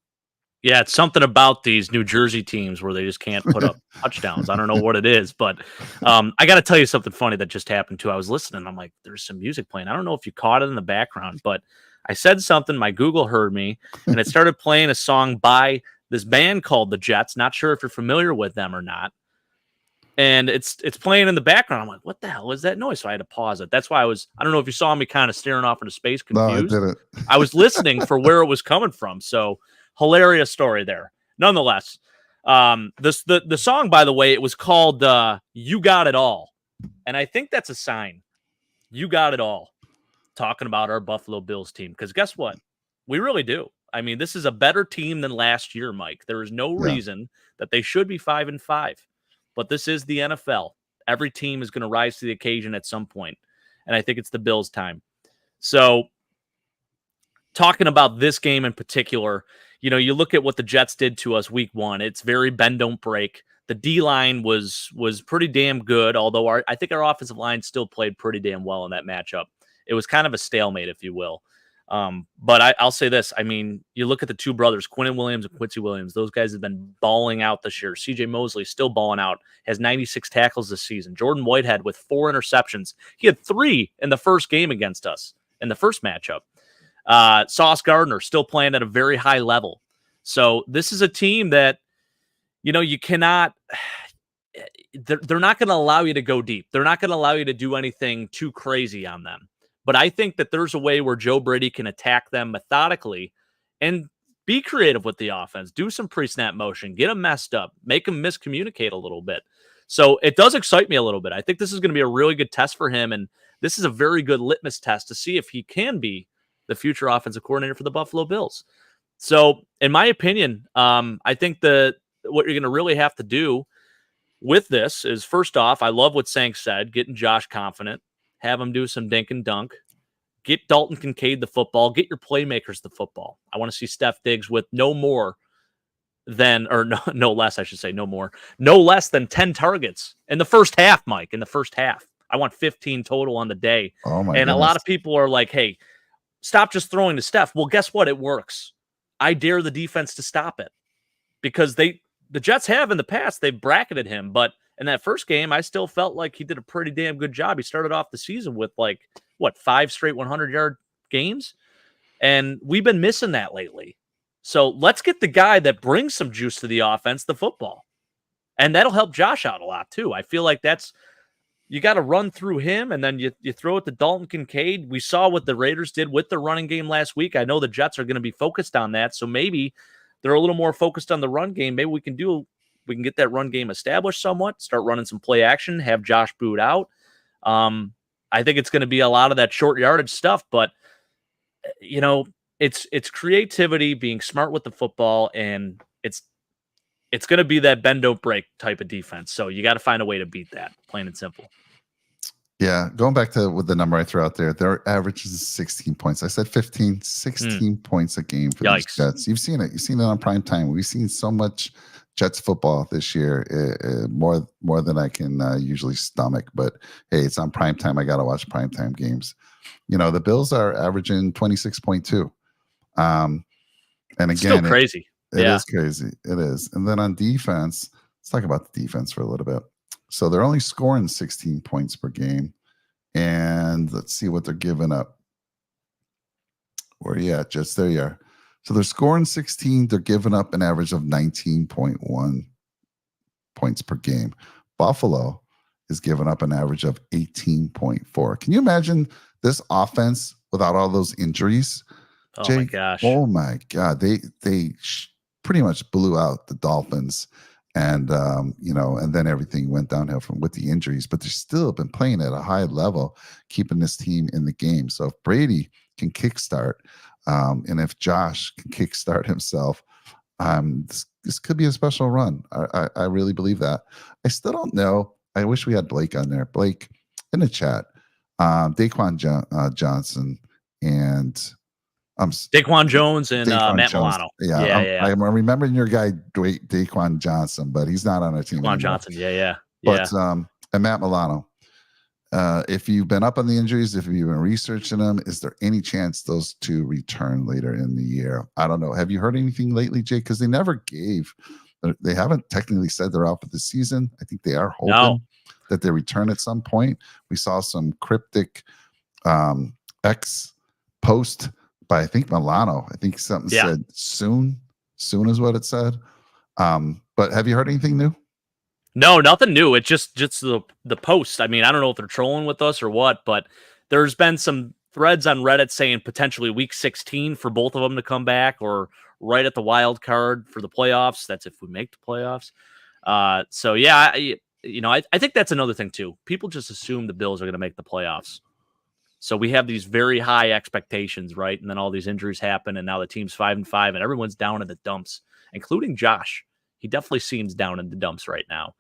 B: Yeah, it's something about these New Jersey teams where they just can't put up touchdowns. I don't know what it is, but I got to tell you something funny that just happened too. I was listening. I'm like, there's some music playing. I don't know if you caught it in the background, but I said something. My Google heard me, and it started playing a song by this band called the Jets. Not sure if you're familiar with them or not. and it's playing in the background. I'm like, what the hell is that noise? So I had to pause it. That's why I don't know if you saw me kind of staring off into space,
A: No, I
B: confused.
A: didn't.
B: I was listening for where it was coming from. So hilarious story there. Nonetheless, the song, by the way, it was called "You Got It All," and I think that's a sign. You got it all. Talking about our Buffalo Bills team, because guess what? We really do. I mean, this is a better team than last year, Mike. There is no
A: Yeah.
B: reason that they should be 5-5, but this is the NFL. Every team is going to rise to the occasion at some point, and I think it's the Bills' time. So, talking about this game in particular, you look at what the Jets did to us week 1. It's very bend don't break. The D line was pretty damn good, although I think our offensive line still played pretty damn well in that matchup. It was kind of a stalemate, if you will. But I'll say this. I mean, you look at the two brothers, Quinnen Williams and Quincy Williams. Those guys have been balling out this year. CJ Mosley still balling out, has 96 tackles this season. Jordan Whitehead with 4 interceptions. He had 3 in the first game against us in the first matchup. Sauce Gardner still playing at a very high level. So this is a team that, you cannot, they're not going to allow you to go deep. They're not going to allow you to do anything too crazy on them. But I think that there's a way where Joe Brady can attack them methodically and be creative with the offense. Do some pre-snap motion, get them messed up, make them miscommunicate a little bit. So it does excite me a little bit. I think this is going to be a really good test for him. And this is a very good litmus test to see if he can be the future offensive coordinator for the Buffalo Bills. So in my opinion, I think what you're going to really have to do with this is, first off, I love what Sank said, getting Josh confident, have him do some dink and dunk, get Dalton Kincaid the football, get your playmakers the football. I want to see Steph Diggs with no less than 10 targets in the first half, Mike, in the first half. I want 15 total on the day.
A: Oh my
B: And
A: goodness.
B: a lot of people are like, hey, stop just throwing to Steph. Well, guess what? It works. I dare the defense to stop it, because the Jets have in the past, they've bracketed him. But in that first game, I still felt like he did a pretty damn good job. He started off the season with 5 straight 100-yard games. And we've been missing that lately. So let's get the guy that brings some juice to the offense the football. And that'll help Josh out a lot too. I feel like you got to run through him, and then you throw it to Dalton Kincaid. We saw what the Raiders did with the running game last week. I know the Jets are going to be focused on that, so maybe they're a little more focused on the run game. Maybe we can get that run game established somewhat, start running some play action, have Josh boot out. I think it's going to be a lot of that short yardage stuff, but it's creativity, being smart with the football, and it's going to be that bend don't break type of defense. So you got to find a way to beat that, plain and simple.
A: Yeah, going back to with the number I threw out there, their average is 16 points. I said 16 points a game for these Jets. You've seen it. You've seen it on prime time. We've seen so much Jets football this year, more than I can usually stomach. But hey, it's on prime time. I got to watch prime time games. The Bills are averaging 26.2. And again,
B: still crazy.
A: It is crazy. It is. And then on defense, let's talk about the defense for a little bit. So they're only scoring 16 points per game. And let's see what they're giving up. Where are you at? Just there you are. So they're scoring 16. They're giving up an average of 19.1 points per game. Buffalo is giving up an average of 18.4. Can you imagine this offense without all those injuries?
B: Oh,
A: Jake,
B: my gosh.
A: Oh, my God. They pretty much blew out the Dolphins. And, and then everything went downhill with the injuries, but they've still been playing at a high level, keeping this team in the game. So if Brady can kickstart, and if Josh can kickstart himself, this could be a special run. I really believe that. I still don't know. I wish we had Blake on there. Blake, in the chat, Daquan Johnson and
B: Daquan Jones and
A: Daquan
B: Matt
A: Jones.
B: Milano.
A: Yeah. I'm remembering your guy, Daquan Johnson, but he's not on our team anymore.
B: Daquan Johnson, yeah.
A: But, and Matt Milano, if you've been up on the injuries, if you've been researching them, is there any chance those two return later in the year? I don't know. Have you heard anything lately, Jake? Because they haven't technically said they're out for the season. I think they are hoping that they return at some point. We saw some cryptic X post by, I think, Milano. I think something said soon is what it said. But have you heard anything new?
B: No, nothing new. It's just the post. I mean, I don't know if they're trolling with us or what, but there's been some threads on Reddit saying potentially week 16 for both of them to come back, or right at the wild card for the playoffs. That's if we make the playoffs. So yeah, I think that's another thing too. People just assume the Bills are going to make the playoffs. So we have these very high expectations, right? And then all these injuries happen, and now the team's 5-5, and everyone's down in the dumps, including Josh. He definitely seems down in the dumps right now.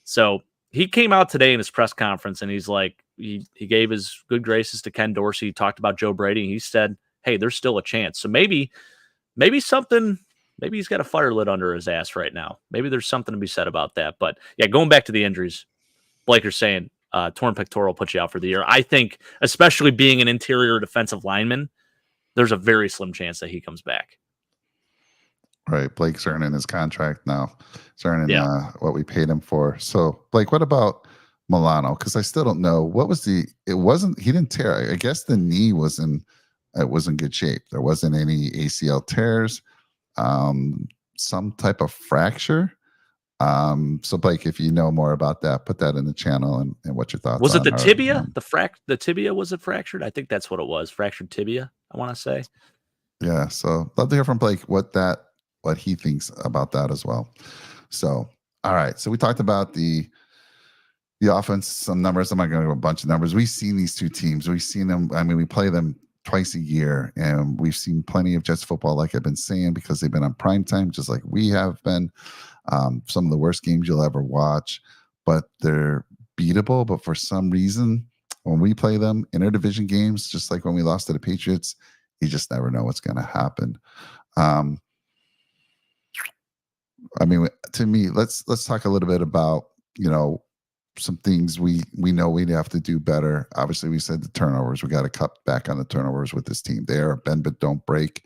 B: So he came out today in his press conference, and he's like, he gave his good graces to Ken Dorsey. He talked about Joe Brady, and he said, "Hey, there's still a chance." So maybe something. Maybe he's got a fire lit under his ass right now. Maybe there's something to be said about that. But yeah, going back to the injuries, Blaker's saying torn pectoral put you out for the year. I think, especially being an interior defensive lineman, there's a very slim chance that he comes back.
A: Right. Blake's earning his contract now. He's earning
B: Yeah.
A: what we paid him for. So, Blake, what about Milano? Because I still don't know. What was he didn't tear. I guess the knee was in good shape. There wasn't any ACL tears, some type of fracture. So Blake, if you know more about that, put that in the channel and what your thoughts
B: Was it
A: on
B: the
A: are.
B: tibia? The tibia, was it fractured? I think that's what it was. Fractured tibia, I want to say.
A: Yeah. So love to hear from Blake what he thinks about that as well. So all right. So we talked about the offense, some numbers. I'm not going to go a bunch of numbers. We've seen these two teams. We've seen them. I mean, we play them twice a year, and we've seen plenty of Jets football, like I've been saying, because they've been on prime time, just like we have been. Some of the worst games you'll ever watch, but they're beatable. But for some reason, when we play them interdivision games, just like when we lost to the Patriots, you just never know what's going to happen. I mean, to me, let's talk a little bit about, some things we know we'd have to do better. Obviously, we said the turnovers. We got to cut back on the turnovers with this team. They are bend but don't break.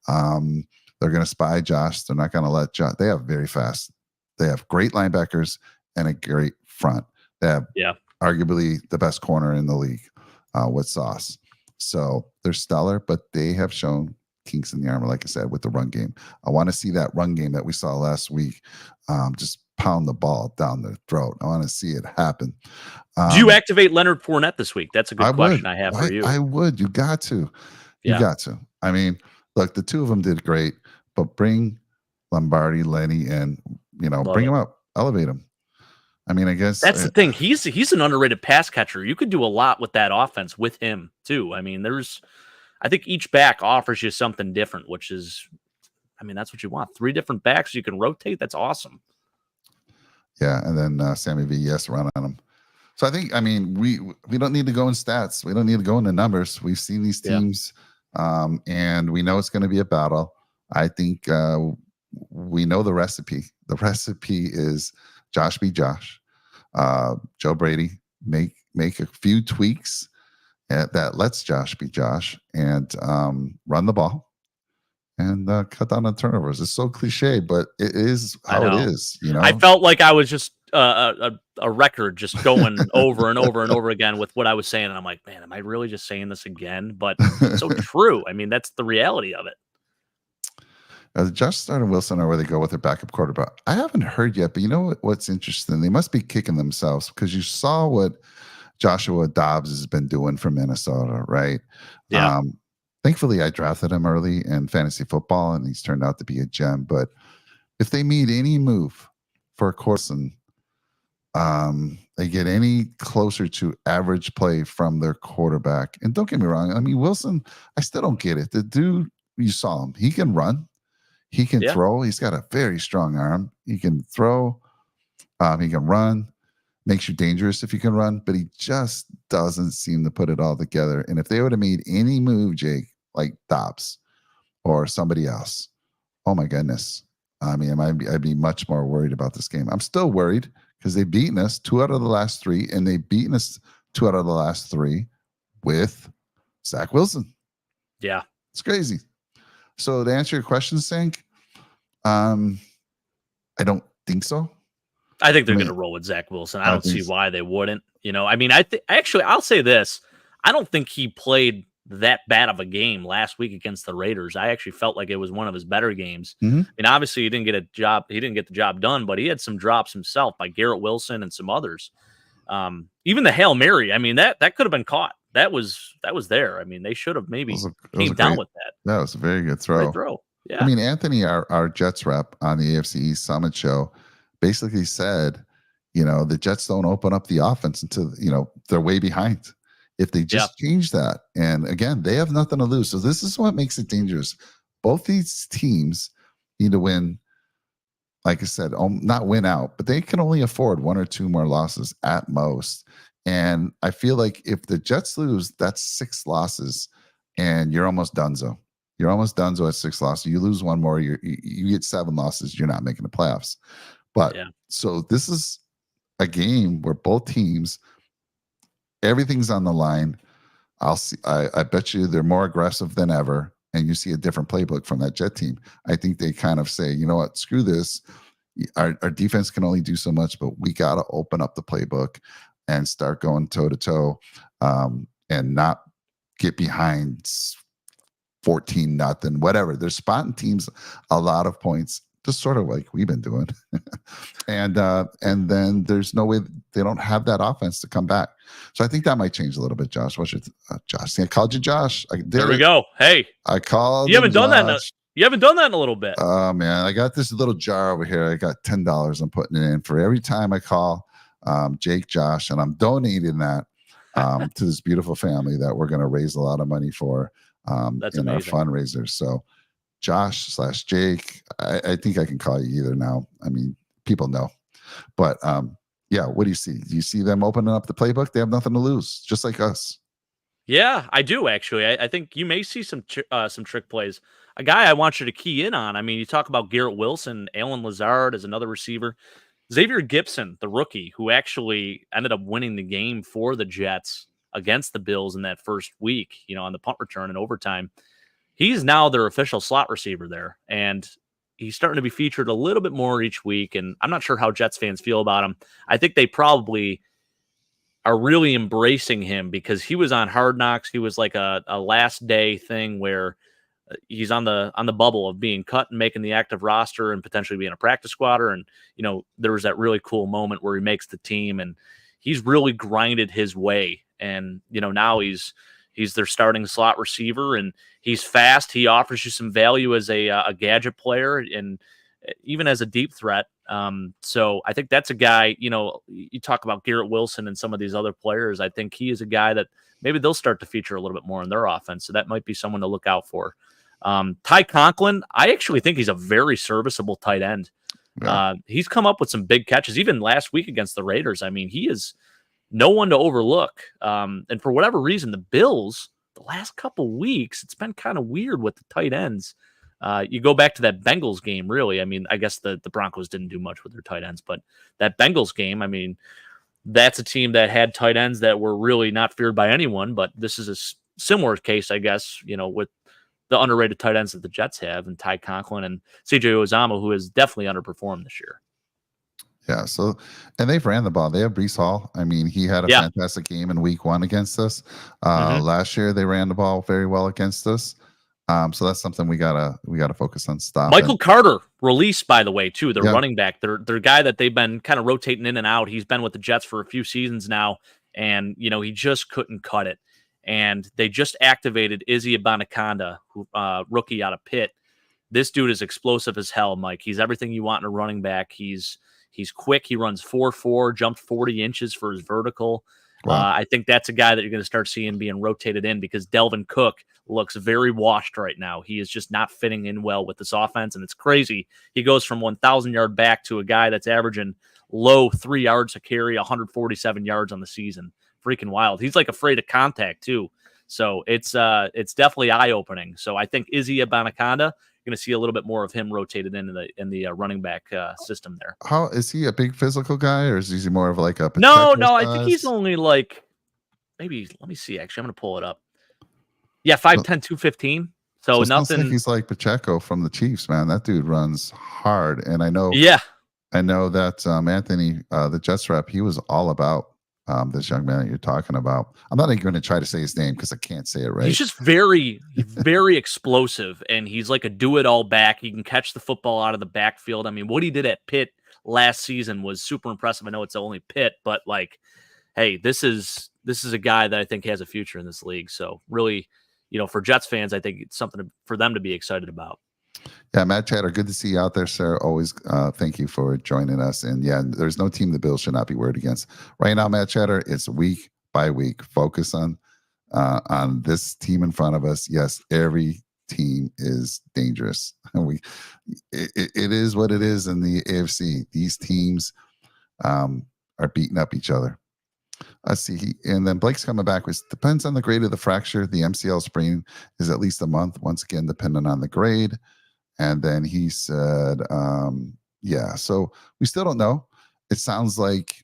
A: They're going to spy Josh. They're not going to let Josh. They have great linebackers and a great front. They have arguably the best corner in the league with Sauce. So they're stellar, but they have shown kinks in the armor, like I said, with the run game. I want to see that run game that we saw last week. Just pound the ball down their throat. I want to see it happen.
B: Do you activate Leonard Fournette this week? That's a good question I have for you.
A: I would. You got to. You got to. I mean, look, the two of them did great, but bring Lombardi, Lenny, and bring them up, elevate them. I mean, I guess
B: that's the thing. He's an underrated pass catcher. You could do a lot with that offense with him too. I mean, I think each back offers you something different, which is, I mean, that's what you want. 3 different backs you can rotate. That's awesome.
A: Yeah, and then Sammy V, yes, run on him. So I think, I mean, we don't need to go in stats. We don't need to go into numbers. We've seen these teams, and we know it's going to be a battle. I think we know the recipe. The recipe is Josh be Josh. Joe Brady, make a few tweaks that lets Josh be Josh, and run the ball and cut down on turnovers. It's so cliche, but it is how it is.
B: I felt like I was just a record just going over and over and over again with what I was saying. And I'm like, man, am I really just saying this again? But it's so true. I mean, that's the reality of it.
A: Josh Start and Wilson are where they go with their backup quarterback. I haven't heard yet, but you know what's interesting? They must be kicking themselves because you saw what Joshua Dobbs has been doing for Minnesota, right?
B: Yeah.
A: Thankfully, I drafted him early in fantasy football, and he's turned out to be a gem. But if they made any move for Corson, they get any closer to average play from their quarterback. And don't get me wrong, I mean, Wilson, I still don't get it. The dude, you saw him. He can run. He can throw. He's got a very strong arm. He can throw. He can run. Makes you dangerous if you can run, but he just doesn't seem to put it all together. And if they would have made any move, Jake, like Dobbs or somebody else, oh my goodness. I mean, I'd be much more worried about this game. I'm still worried because they've beaten us 2 out of the last 3, and they've beaten us 2 out of the last 3 with Zach Wilson.
B: Yeah.
A: It's crazy. So to answer your question, Sank, I don't think so.
B: I think they're going to roll with Zach Wilson. I don't see why they wouldn't. I mean, actually, I'll say this. I don't think he played that bad of a game last week against the Raiders. I actually felt like it was one of his better games.
A: Mhm.
B: And obviously he didn't get the job done, but he had some drops himself by Garrett Wilson and some others. Even the Hail Mary, I mean, that could have been caught. That was they should have maybe came down with that.
A: That was a very good throw.
B: Great throw. Yeah.
A: I mean, Anthony, our Jets rep on the AFC East Summit show, basically said, the Jets don't open up the offense until, they're way behind. If they just change that, and again, they have nothing to lose. So this is what makes it dangerous. Both these teams need to win, like I said, not win out, but they can only afford 1 or 2 more losses at most. And I feel like if the Jets lose, that's 6 losses, and you're almost donezo. You're almost donezo at 6 losses. You lose 1 more, you get 7 losses, you're not making the playoffs. But so this is a game where both teams, everything's on the line. I bet you they're more aggressive than ever, and you see a different playbook from that Jet team. I think they kind of say, you know what, screw this. Our defense can only do so much, but we got to open up the playbook and start going toe to toe, and not get behind 14-0, whatever. They're spotting teams a lot of points, just sort of like we've been doing. and then there's no way they don't have that offense to come back. So I think that might change a little bit. Josh, what's your Josh? I called you Josh.
B: There we go. Hey,
A: I called.
B: You haven't done that. You haven't done that in a little bit.
A: Oh man, I got this little jar over here. I got $10. I'm putting it in for every time I call Jake, Josh, and I'm donating that to this beautiful family that we're going to raise a lot of money for
B: That's
A: in
B: amazing.
A: our fundraiser. So Josh/Jake, I think I can call you either now. I mean, people know, but what do you see? Do you see them opening up the playbook? They have nothing to lose, just like us.
B: Yeah, I do actually. I think you may see some trick plays. A guy I want you to key in on. I mean, you talk about Garrett Wilson, Alan Lazard as another receiver, Xavier Gibson, the rookie, who actually ended up winning the game for the Jets against the Bills in that first week, on the punt return and overtime. He's now their official slot receiver there, and he's starting to be featured a little bit more each week, and I'm not sure how Jets fans feel about him. I think they probably are really embracing him because he was on Hard Knocks. He was like a last day thing where he's on the bubble of being cut and making the active roster and potentially being a practice squatter. And, there was that really cool moment where he makes the team, and he's really grinded his way. And, now he's their starting slot receiver, and he's fast. He offers you some value as a gadget player and even as a deep threat. So I think that's a guy, you talk about Garrett Wilson and some of these other players. I think he is a guy that maybe they'll start to feature a little bit more in their offense. So that might be someone to look out for. Ty Conklin, I actually think he's a very serviceable tight end. Yeah. He's come up with some big catches, even last week against the Raiders. I mean, he is no one to overlook. And for whatever reason, the Bills, the last couple weeks, it's been kind of weird with the tight ends. You go back to that Bengals game, really. I mean, I guess the Broncos didn't do much with their tight ends, but that Bengals game, I mean, that's a team that had tight ends that were really not feared by anyone, but this is a similar case, I guess, with the underrated tight ends that the Jets have, and Ty Conklin and CJ Uzomah, who has definitely underperformed this year.
A: Yeah, so, and they've ran the ball. They have Breece Hall. I mean, he had a fantastic game in week 1 against us. Last year, they ran the ball very well against us. So that's something we gotta focus on stopping.
B: Michael Carter released, by the way, too. Their running back, their guy that they've been kind of rotating in and out. He's been with the Jets for a few seasons now, and he just couldn't cut it. And they just activated Izzy Abanikanda, rookie out of Pitt. This dude is explosive as hell, Mike. He's everything you want in a running back. He's quick. He runs 4.4, jumped 40 inches for his vertical. Wow. I think that's a guy that you're going to start seeing being rotated in because Delvin Cook looks very washed right now. He is just not fitting in well with this offense, and it's crazy. He goes from 1,000-yard back to a guy that's averaging low 3 yards a carry, 147 yards on the season. Freaking wild. He's like afraid of contact too. So it's definitely eye-opening. So I think Izzy Abanikanda, you're going to see a little bit more of him rotated in the running back system there.
A: How is he a big physical guy, or is he more of like a
B: No, I think he's only like maybe. Let me see. Actually, I'm going to pull it up. Yeah, 5'10", 215. So nothing.
A: Like he's like Pacheco from the Chiefs, man. That dude runs hard, and I know.
B: Yeah,
A: I know that Anthony, the Jets rep, he was all about This young man that you're talking about. I'm not even going to try to say his name because I can't say it right.
B: He's just very, very explosive, and he's like a do-it-all back. He can catch the football out of the backfield. I mean, what he did at Pitt last season was super impressive. I know it's only Pitt, but like, hey, this is a guy that I think has a future in this league. So really, for Jets fans, I think it's something for them to be excited about.
A: Yeah, Matt Chatter, good to see you out there, sir. Always thank you for joining us. And yeah, there's no team the Bills should not be worried against. Right now, Matt Chatter, it's week by week. Focus on this team in front of us. Yes, every team is dangerous. It is what it is in the AFC. These teams are beating up each other. Let's see. And then Blake's coming back, which depends on the grade of the fracture. The MCL sprain is at least a month, once again, depending on the grade. And then he said, yeah, so we still don't know. It sounds like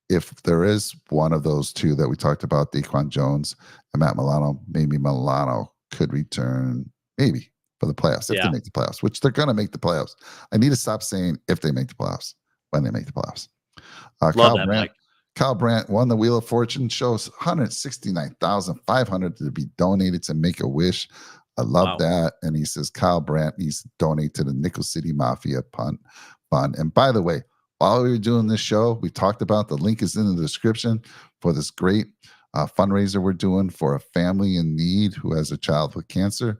A: if there is one of those two that we talked about, Daquan Jones and Matt Milano, maybe Milano could return, maybe, for the playoffs, if they make the playoffs, which they're going to make the playoffs. I need to stop saying if they make the playoffs, when they make the playoffs. Kyle Brandt won the Wheel of Fortune, shows $169,500 to be donated to Make-A-Wish. I love that. And he says Kyle Brandt needs to donate to the Nickel City Mafia Fund. And by the way, while we were doing this show, we talked about, the link is in the description for this great fundraiser we're doing for a family in need who has a child with cancer.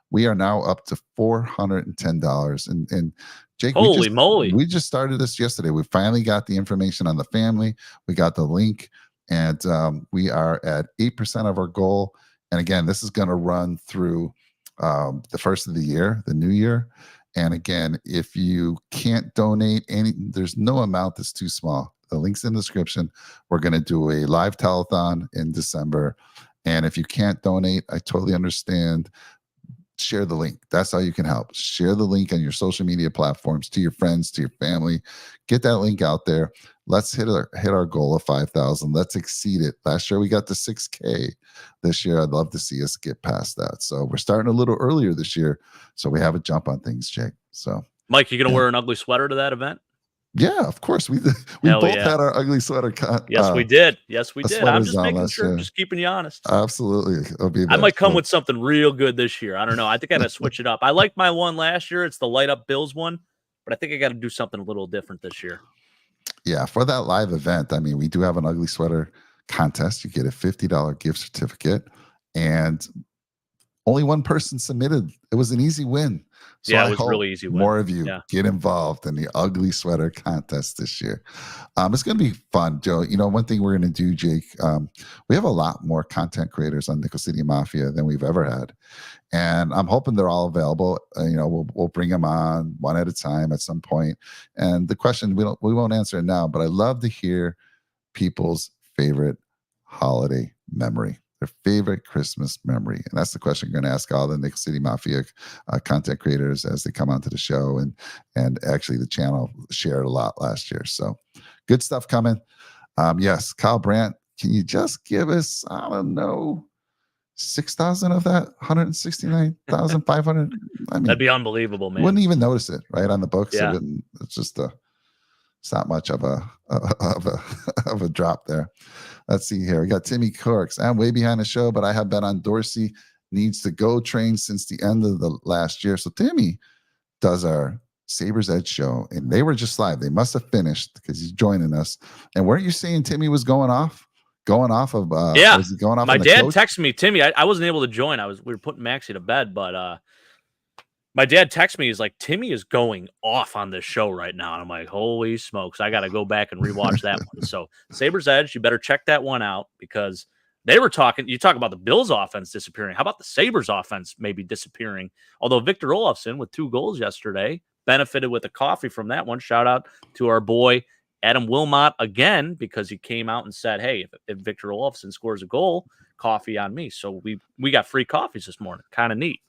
A: We are now up to $410. And Jake,
B: holy moly,
A: we just started this yesterday. We finally got the information on the family. We got the link, and we are at 8% of our goal. And again, this is going to run through the first of the year, the new year. And again, if you can't donate there's no amount that's too small. The link's in the description. We're going to do a live telethon in December. And if you can't donate, I totally understand. Share the link. That's how you can help. Share the link on your social media platforms, to your friends, to your family. Get that link out there. Let's hit our goal of 5,000. Let's exceed it. Last year we got to 6K. This year I'd love to see us get past that. So we're starting a little earlier this year, so we have a jump on things, Jake. So
B: Mike, you gonna wear an ugly sweater to that event?
A: Yeah, of course. We both had our ugly sweater cut.
B: Yes, we did. Yes, we did. I'm just making sure, just keeping you honest.
A: Absolutely.
B: I might come with something real good this year. I don't know. I think I gotta switch it up. I liked my one last year. It's the light up Bills one, but I think I got to do something a little different this year.
A: Yeah, for that live event, I mean, we do have an ugly sweater contest. You get a $50 gift certificate, and only one person submitted. It was an easy win. So
B: it was really easy win.
A: More of you get involved in the ugly sweater contest this year. It's going to be fun, Joe. One thing we're going to do, Jake, we have a lot more content creators on Nickel City Mafia than we've ever had. And I'm hoping they're all available. We'll bring them on one at a time at some point. And the question, we won't answer it now, but I love to hear people's favorite holiday memory, their favorite Christmas memory. And that's the question we're going to ask all the Nickel City Mafia content creators as they come onto the show. And actually the channel shared a lot last year. So good stuff coming. Yes, Kyle Brandt, can you just give us, I don't know, 6,000 of that 169,500? I mean,
B: that'd be unbelievable, man.
A: Wouldn't even notice it right on the books.
B: Yeah.
A: It's just it's not much of a drop there. Let's see here. We got Timmy Corks. I'm way behind the show, but I have been on Dorsey Needs to Go train since the end of the last year. So Timmy does our Sabres Edge show, and they were just live. They must have finished because he's joining us. And weren't you saying Timmy was going off? Going off of was he going off?
B: My dad texted me, Timmy. I wasn't able to join. We were putting Maxie to bed, but my dad texted me. He's like, Timmy is going off on this show right now. And I'm like, holy smokes, I got to go back and rewatch that one. So Sabres Edge, you better check that one out, because they were talking. You talk about the Bills offense disappearing. How about the Sabres offense maybe disappearing? Although Victor Olofsson with 2 goals yesterday benefited with a coffee from that one. Shout out to our boy Adam Wilmot again, because he came out and said, hey, if Victor Olofsson scores a goal, coffee on me. So we got free coffees this morning. Kind of neat.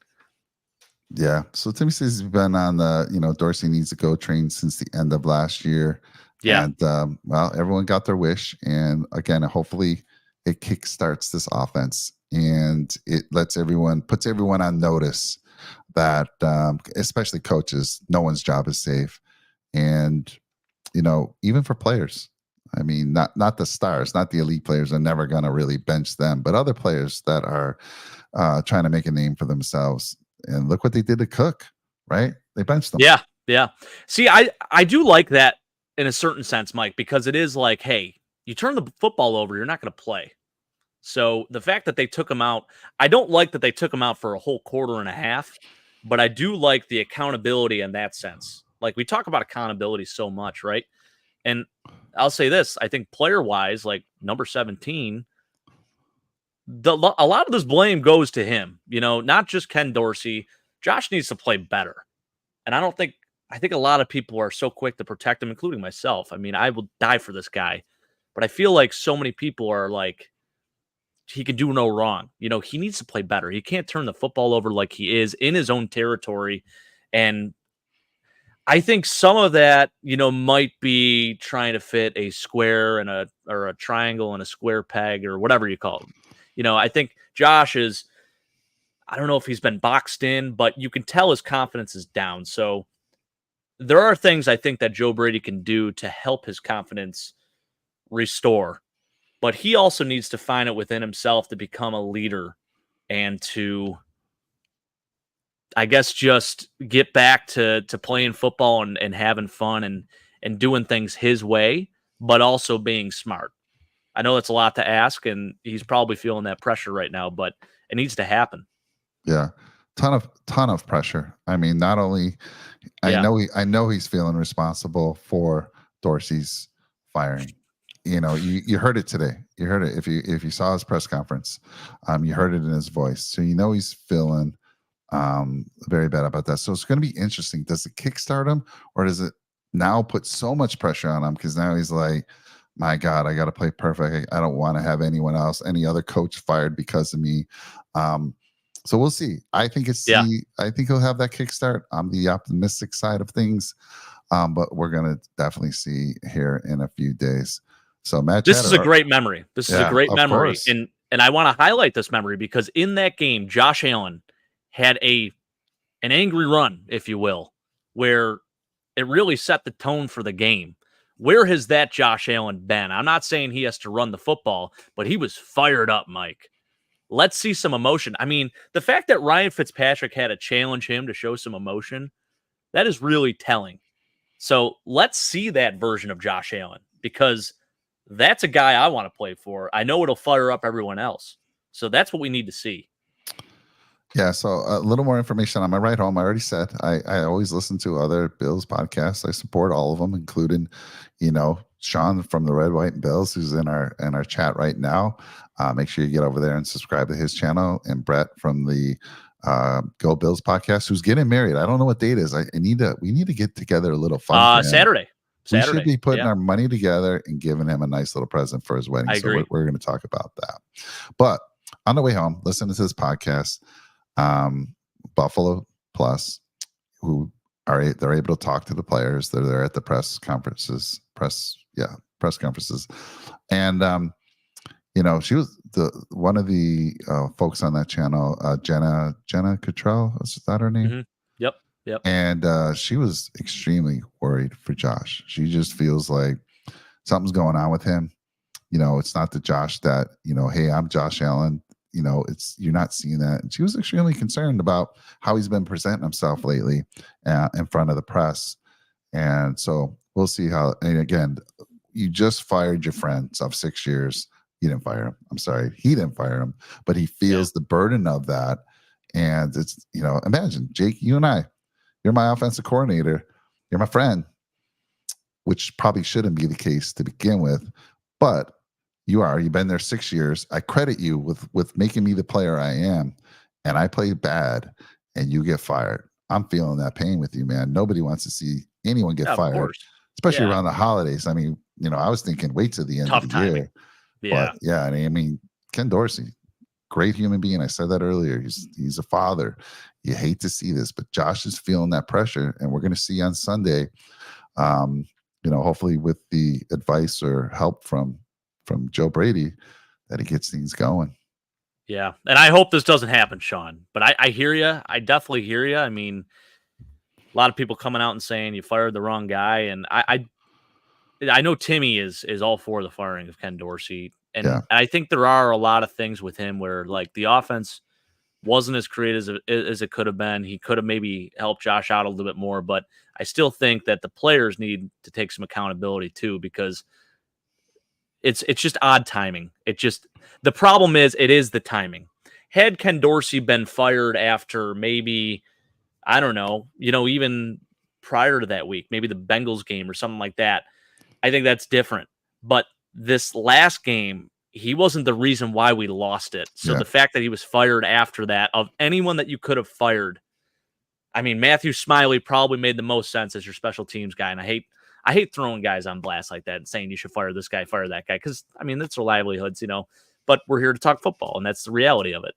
A: Yeah. So Timmy says he's been on the, Dorsey Needs to Go train since the end of last year.
B: Yeah.
A: And everyone got their wish. And again, hopefully it kickstarts this offense, and it puts everyone on notice that, especially coaches, no one's job is safe. And, even for players, I mean, not the stars, not the elite players are never going to really bench them, but other players that are trying to make a name for themselves. And look what they did to Cook, right? They benched them.
B: Yeah, yeah. See, I do like that in a certain sense, Mike, because it is like, hey, you turn the football over, you're not going to play. So the fact that they took him out, I don't like that they took him out for a whole quarter and a half, but I do like the accountability in that sense. Like we talk about accountability so much, right? And I'll say this, I think player wise, like number 17, a lot of this blame goes to him, not just Ken Dorsey. Josh needs to play better. And I think a lot of people are so quick to protect him, including myself. I mean, I will die for this guy, but I feel like so many people are like, he can do no wrong. He needs to play better. He can't turn the football over like he is in his own territory. And I think some of that, might be trying to fit a square and a triangle and a square peg or whatever you call it. I think Josh is, I don't know if he's been boxed in, but you can tell his confidence is down. So there are things I think that Joe Brady can do to help his confidence restore, but he also needs to find it within himself to become a leader and to, I guess, just get back to playing football and having fun and doing things his way, but also being smart. I know that's a lot to ask, and he's probably feeling that pressure right now, but it needs to happen.
A: Yeah. Ton of pressure. I mean, not only I know he's feeling responsible for Dorsey's firing. You heard it today. You heard it if you saw his press conference. You heard it in his voice. So he's feeling very bad about that. So it's going to be interesting. Does it kickstart him, or does it now put so much pressure on him because now he's like, my God, I got to play perfect. I don't want to have any other coach fired because of me. So we'll see. I think I think he'll have that kickstart. I'm the optimistic side of things, but we're gonna definitely see here in a few days. So Matt,
B: this is a great memory. This is a great memory,
A: course.
B: and I want to highlight this memory because in that game, Josh Allen had an angry run, if you will, where it really set the tone for the game. Where has that Josh Allen been? I'm not saying he has to run the football, but he was fired up, Mike. Let's see some emotion. I mean, the fact that Ryan Fitzpatrick had to challenge him to show some emotion, that is really telling. So let's see that version of Josh Allen because that's a guy I want to play for. I know it'll fire up everyone else. So that's what we need to see.
A: Yeah, so a little more information on my ride home. I already said I always listen to other Bills podcasts. I support all of them, including, Sean from the Red, White, and Bills, who's in our chat right now. Make sure you get over there and subscribe to his channel. And Brett from the Go Bills podcast, who's getting married. I don't know what date it is. We need to get together a little fun.
B: Saturday.
A: We should be putting our money together and giving him a nice little present for his wedding.
B: I agree.
A: So we're going to talk about that. But on the way home, listen to this podcast. Buffalo Plus, who they're able to talk to the players. They're there at the press conferences, and she was one of the folks on that channel, Jenna Cottrell. Is that her name?
B: Mm-hmm. Yep.
A: And she was extremely worried for Josh. She just feels like something's going on with him. It's not the Josh that hey, I'm Josh Allen. You're not seeing that. And she was extremely concerned about how he's been presenting himself lately in front of the press. And so we'll see how. And again, you just fired your friend of 6 years. You didn't fire him. I'm sorry, he didn't fire him, but he feels the burden of that. And it's imagine Jake, you and I. You're my offensive coordinator. You're my friend, which probably shouldn't be the case to begin with, but. You've been there 6 years. I credit you with making me the player I am, and I play bad and you get fired. I'm feeling that pain with you, man. Nobody wants to see anyone get fired, especially around the holidays. I mean, I was thinking wait till the end of the year.
B: Yeah.
A: But yeah, I mean, Ken Dorsey, great human being. I said that earlier. He's a father. You hate to see this, but Josh is feeling that pressure, and we're going to see on Sunday, hopefully with the advice or help from Joe Brady, that he gets things going.
B: Yeah. And I hope this doesn't happen, Sean, but I hear you. I definitely hear you. I mean, a lot of people coming out and saying you fired the wrong guy. And I know Timmy is all for the firing of Ken Dorsey, and
A: Yeah.
B: I think there are a lot of things with him where like the offense wasn't as creative as it could have been. He could have maybe helped Josh out a little bit more, but I still think that the players need to take some accountability too, because it's just odd timing. The problem is it is the timing. Had Ken Dorsey been fired after maybe, I don't know, even prior to that week, maybe the Bengals game or something like that, I think that's different. But this last game, he wasn't the reason why we lost it. So
A: Yeah.
B: the fact that he was fired after that, of anyone that you could have fired, I mean, Matthew Smiley probably made the most sense as your special teams guy. And I hate throwing guys on blast like that and saying you should fire this guy, fire that guy, because I mean that's their livelihoods, But we're here to talk football, and that's the reality of it.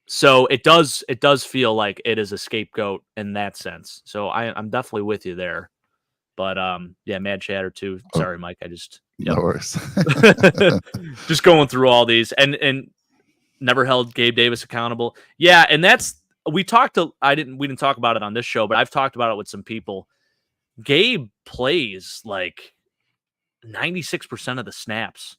B: So it does feel like it is a scapegoat in that sense. So I'm definitely with you there. But yeah, mad chatter too. Sorry, Mike. I just
A: No worries.
B: just going through all these and never held Gabe Davis accountable. Yeah, and we didn't talk about it on this show, but I've talked about it with some people. Gabe plays like 96% of the snaps.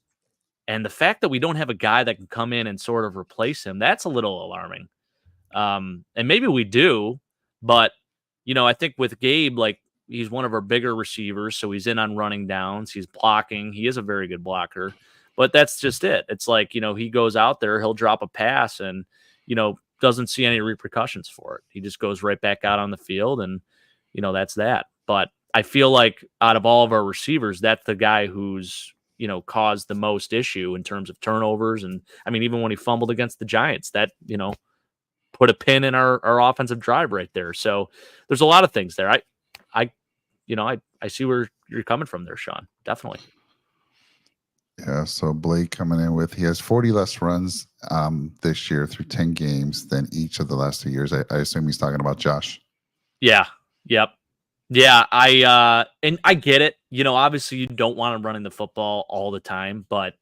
B: And the fact that we don't have a guy that can come in and sort of replace him, that's a little alarming. And maybe we do, but I think with Gabe, like he's one of our bigger receivers, so he's in on running downs, he's blocking, he is a very good blocker, but that's just it. It's like, he goes out there, he'll drop a pass and, doesn't see any repercussions for it. He just goes right back out on the field and, that's that. But I feel like out of all of our receivers, that's the guy who's, caused the most issue in terms of turnovers. And I mean, even when he fumbled against the Giants, that, put a pin in our offensive drive right there. So there's a lot of things there. I see where you're coming from there, Sean. Definitely.
A: Yeah, so Blake coming in with he has 40 less runs this year through 10 games than each of the last 2 years. I assume he's talking about Josh.
B: Yeah. Yep. Yeah, and I get it. Obviously you don't want him running the football all the time, but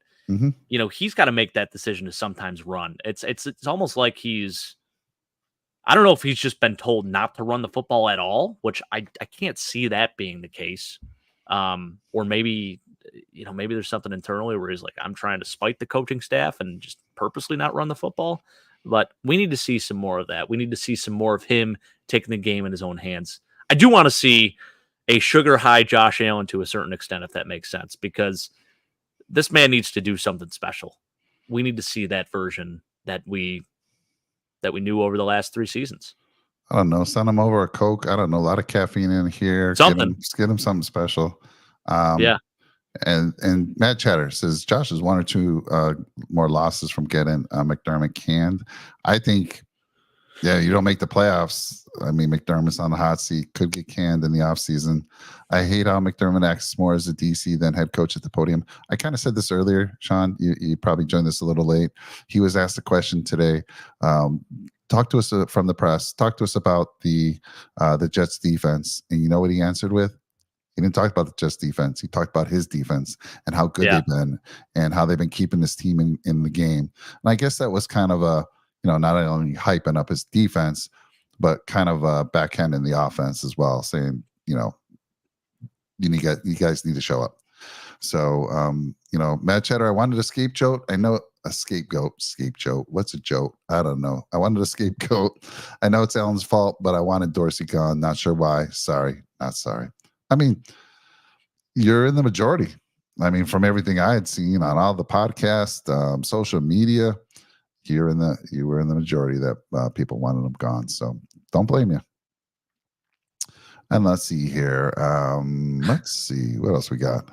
B: he's got to make that decision to sometimes run. It's almost like I don't know if he's just been told not to run the football at all, which I can't see that being the case. Or maybe maybe there's something internally where he's like, I'm trying to spite the coaching staff and just purposely not run the football. But we need to see some more of that. We need to see some more of him taking the game in his own hands. I do want to see a sugar high Josh Allen to a certain extent, if that makes sense, because this man needs to do something special. We need to see that version that we knew over the last 3 seasons.
A: I don't know. Send him over a Coke. I don't know. A lot of caffeine in here.
B: Something.
A: Get him something special.
B: Yeah.
A: And Matt Chatter says Josh is 1 or 2 more losses from getting McDermott canned. I think, yeah, you don't make the playoffs. I mean, McDermott's on the hot seat, could get canned in the offseason. I hate how McDermott acts more as a DC than head coach at the podium. I kind of said this earlier, Sean. You probably joined this a little late. He was asked a question today. Talk to us from the press. Talk to us about the Jets defense. And you know what he answered with? He didn't talk about the Jets defense. He talked about his defense and how good they've been and how they've been keeping this team in the game. And I guess that was kind of a, not only hyping up his defense, but kind of a backhand in the offense as well, saying, you guys need to show up. So, Matt Cheddar, I wanted a scapegoat. I know a scapegoat. What's a joke? I don't know. I wanted a scapegoat. I know it's Allen's fault, but I wanted Dorsey gone. Not sure why. Sorry, not sorry. I mean, you're in the majority. I mean, from everything I had seen on all the podcasts, social media, you were in the majority that people wanted them gone. So don't blame you. And let's see here. Let's see what else we got.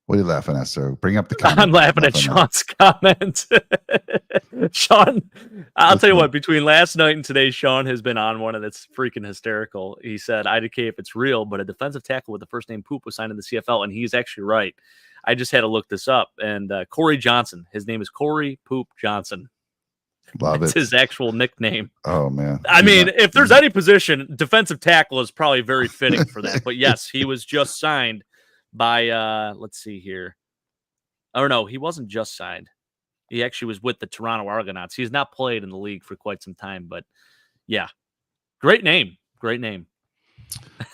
A: What are you laughing at, sir? Bring up the comment.
B: I'm laughing at Sean's comment. Sean, I'll tell you what, between last night and today, Sean has been on one, and it's freaking hysterical. He said, IDK if it's real, but a defensive tackle with the first name Poop was signed in the CFL, and he's actually right. I just had to look this up. And Corey Johnson, his name is Corey Poop Johnson.
A: Love
B: That's
A: it.
B: his actual nickname.
A: Oh, man.
B: I mean, if there's any position, defensive tackle is probably very fitting for that. But yes, he was just signed by, let's see here. Oh, no, he wasn't just signed. He actually was with the Toronto Argonauts. He's not played in the league for quite some time, but yeah, great name. Great name.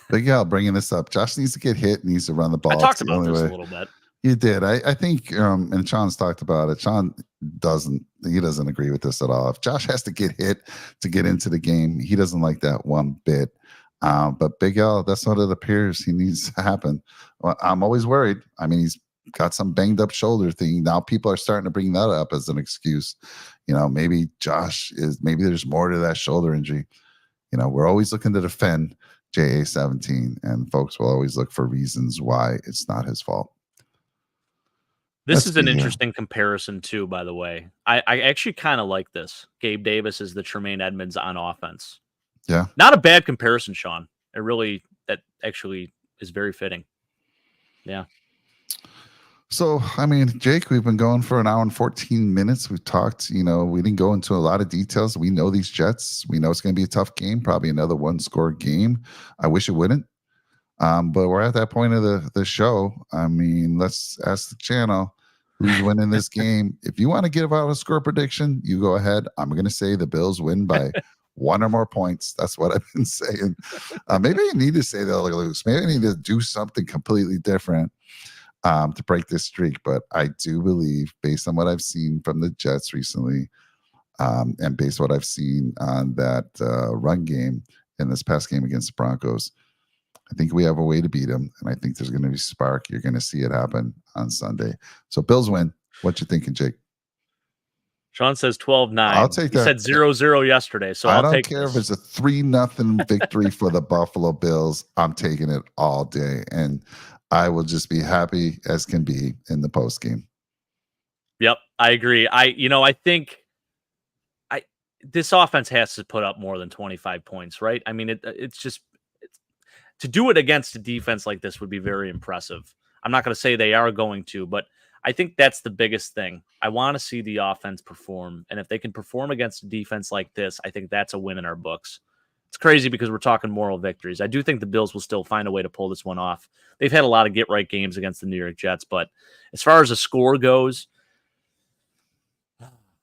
A: Big Al bringing this up. Josh needs to get hit, needs to run the ball.
B: I
A: It's
B: talked
A: the
B: about
A: only
B: this a
A: way.
B: little bit.
A: You did. I think, and Sean's talked about it. Sean doesn't agree with this at all. If Josh has to get hit to get into the game, he doesn't like that one bit. But Big L, that's what it appears he needs to happen. Well, I'm always worried. I mean, he's got some banged up shoulder thing. Now people are starting to bring that up as an excuse. Maybe maybe there's more to that shoulder injury. We're always looking to defend JA-17, and folks will always look for reasons why it's not his fault.
B: This is an interesting comparison, too, by the way. I actually kind of like this. Gabe Davis is the Tremaine Edmonds on offense.
A: Yeah.
B: Not a bad comparison, Sean. That actually is very fitting. Yeah.
A: So, I mean, Jake, we've been going for an hour and 14 minutes. We've talked, we didn't go into a lot of details. We know these Jets. We know it's going to be a tough game, probably another one-score game. I wish it wouldn't. But we're at that point of the show. I mean, let's ask the channel who's winning this game. If you want to give out a score prediction, you go ahead. I'm going to say the Bills win by 1 or more points. That's what I've been saying. Maybe I need to say they'll lose. Maybe I need to do something completely different to break this streak. But I do believe, based on what I've seen from the Jets recently, and based on what I've seen on that run game in this past game against the Broncos, I think we have a way to beat them, and I think there's going to be spark. You're going to see it happen on Sunday. So Bills win. What you thinking, Jake?
B: Sean says 12-9.
A: I'll take that.
B: He said 0-0 yesterday, so
A: I
B: I'll
A: don't
B: take
A: care
B: this.
A: if it's a 3-0 victory for the Buffalo Bills. I'm taking it all day, and I will just be happy as can be in the post game.
B: Yep, I agree. I think this offense has to put up more than 25 points, right? I mean, it's to do it against a defense like this would be very impressive. I'm not going to say they are going to, but I think that's the biggest thing. I want to see the offense perform, and if they can perform against a defense like this, I think that's a win in our books. It's crazy because we're talking moral victories. I do think the Bills will still find a way to pull this one off. They've had a lot of get-right games against the New York Jets, but as far as a score goes,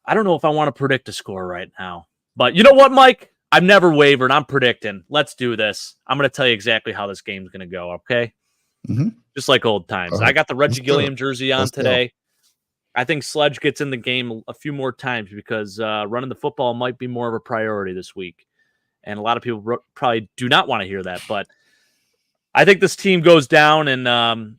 B: I don't know if I want to predict a score right now. But you know what, Mike? I've never wavered. I'm predicting. Let's do this. I'm going to tell you exactly how this game's going to go, okay?
A: Mm-hmm.
B: Just like old times. I got the Reggie Gilliam jersey on today. I think Sledge gets in the game a few more times because running the football might be more of a priority this week. And a lot of people probably do not want to hear that. But I think this team goes down, and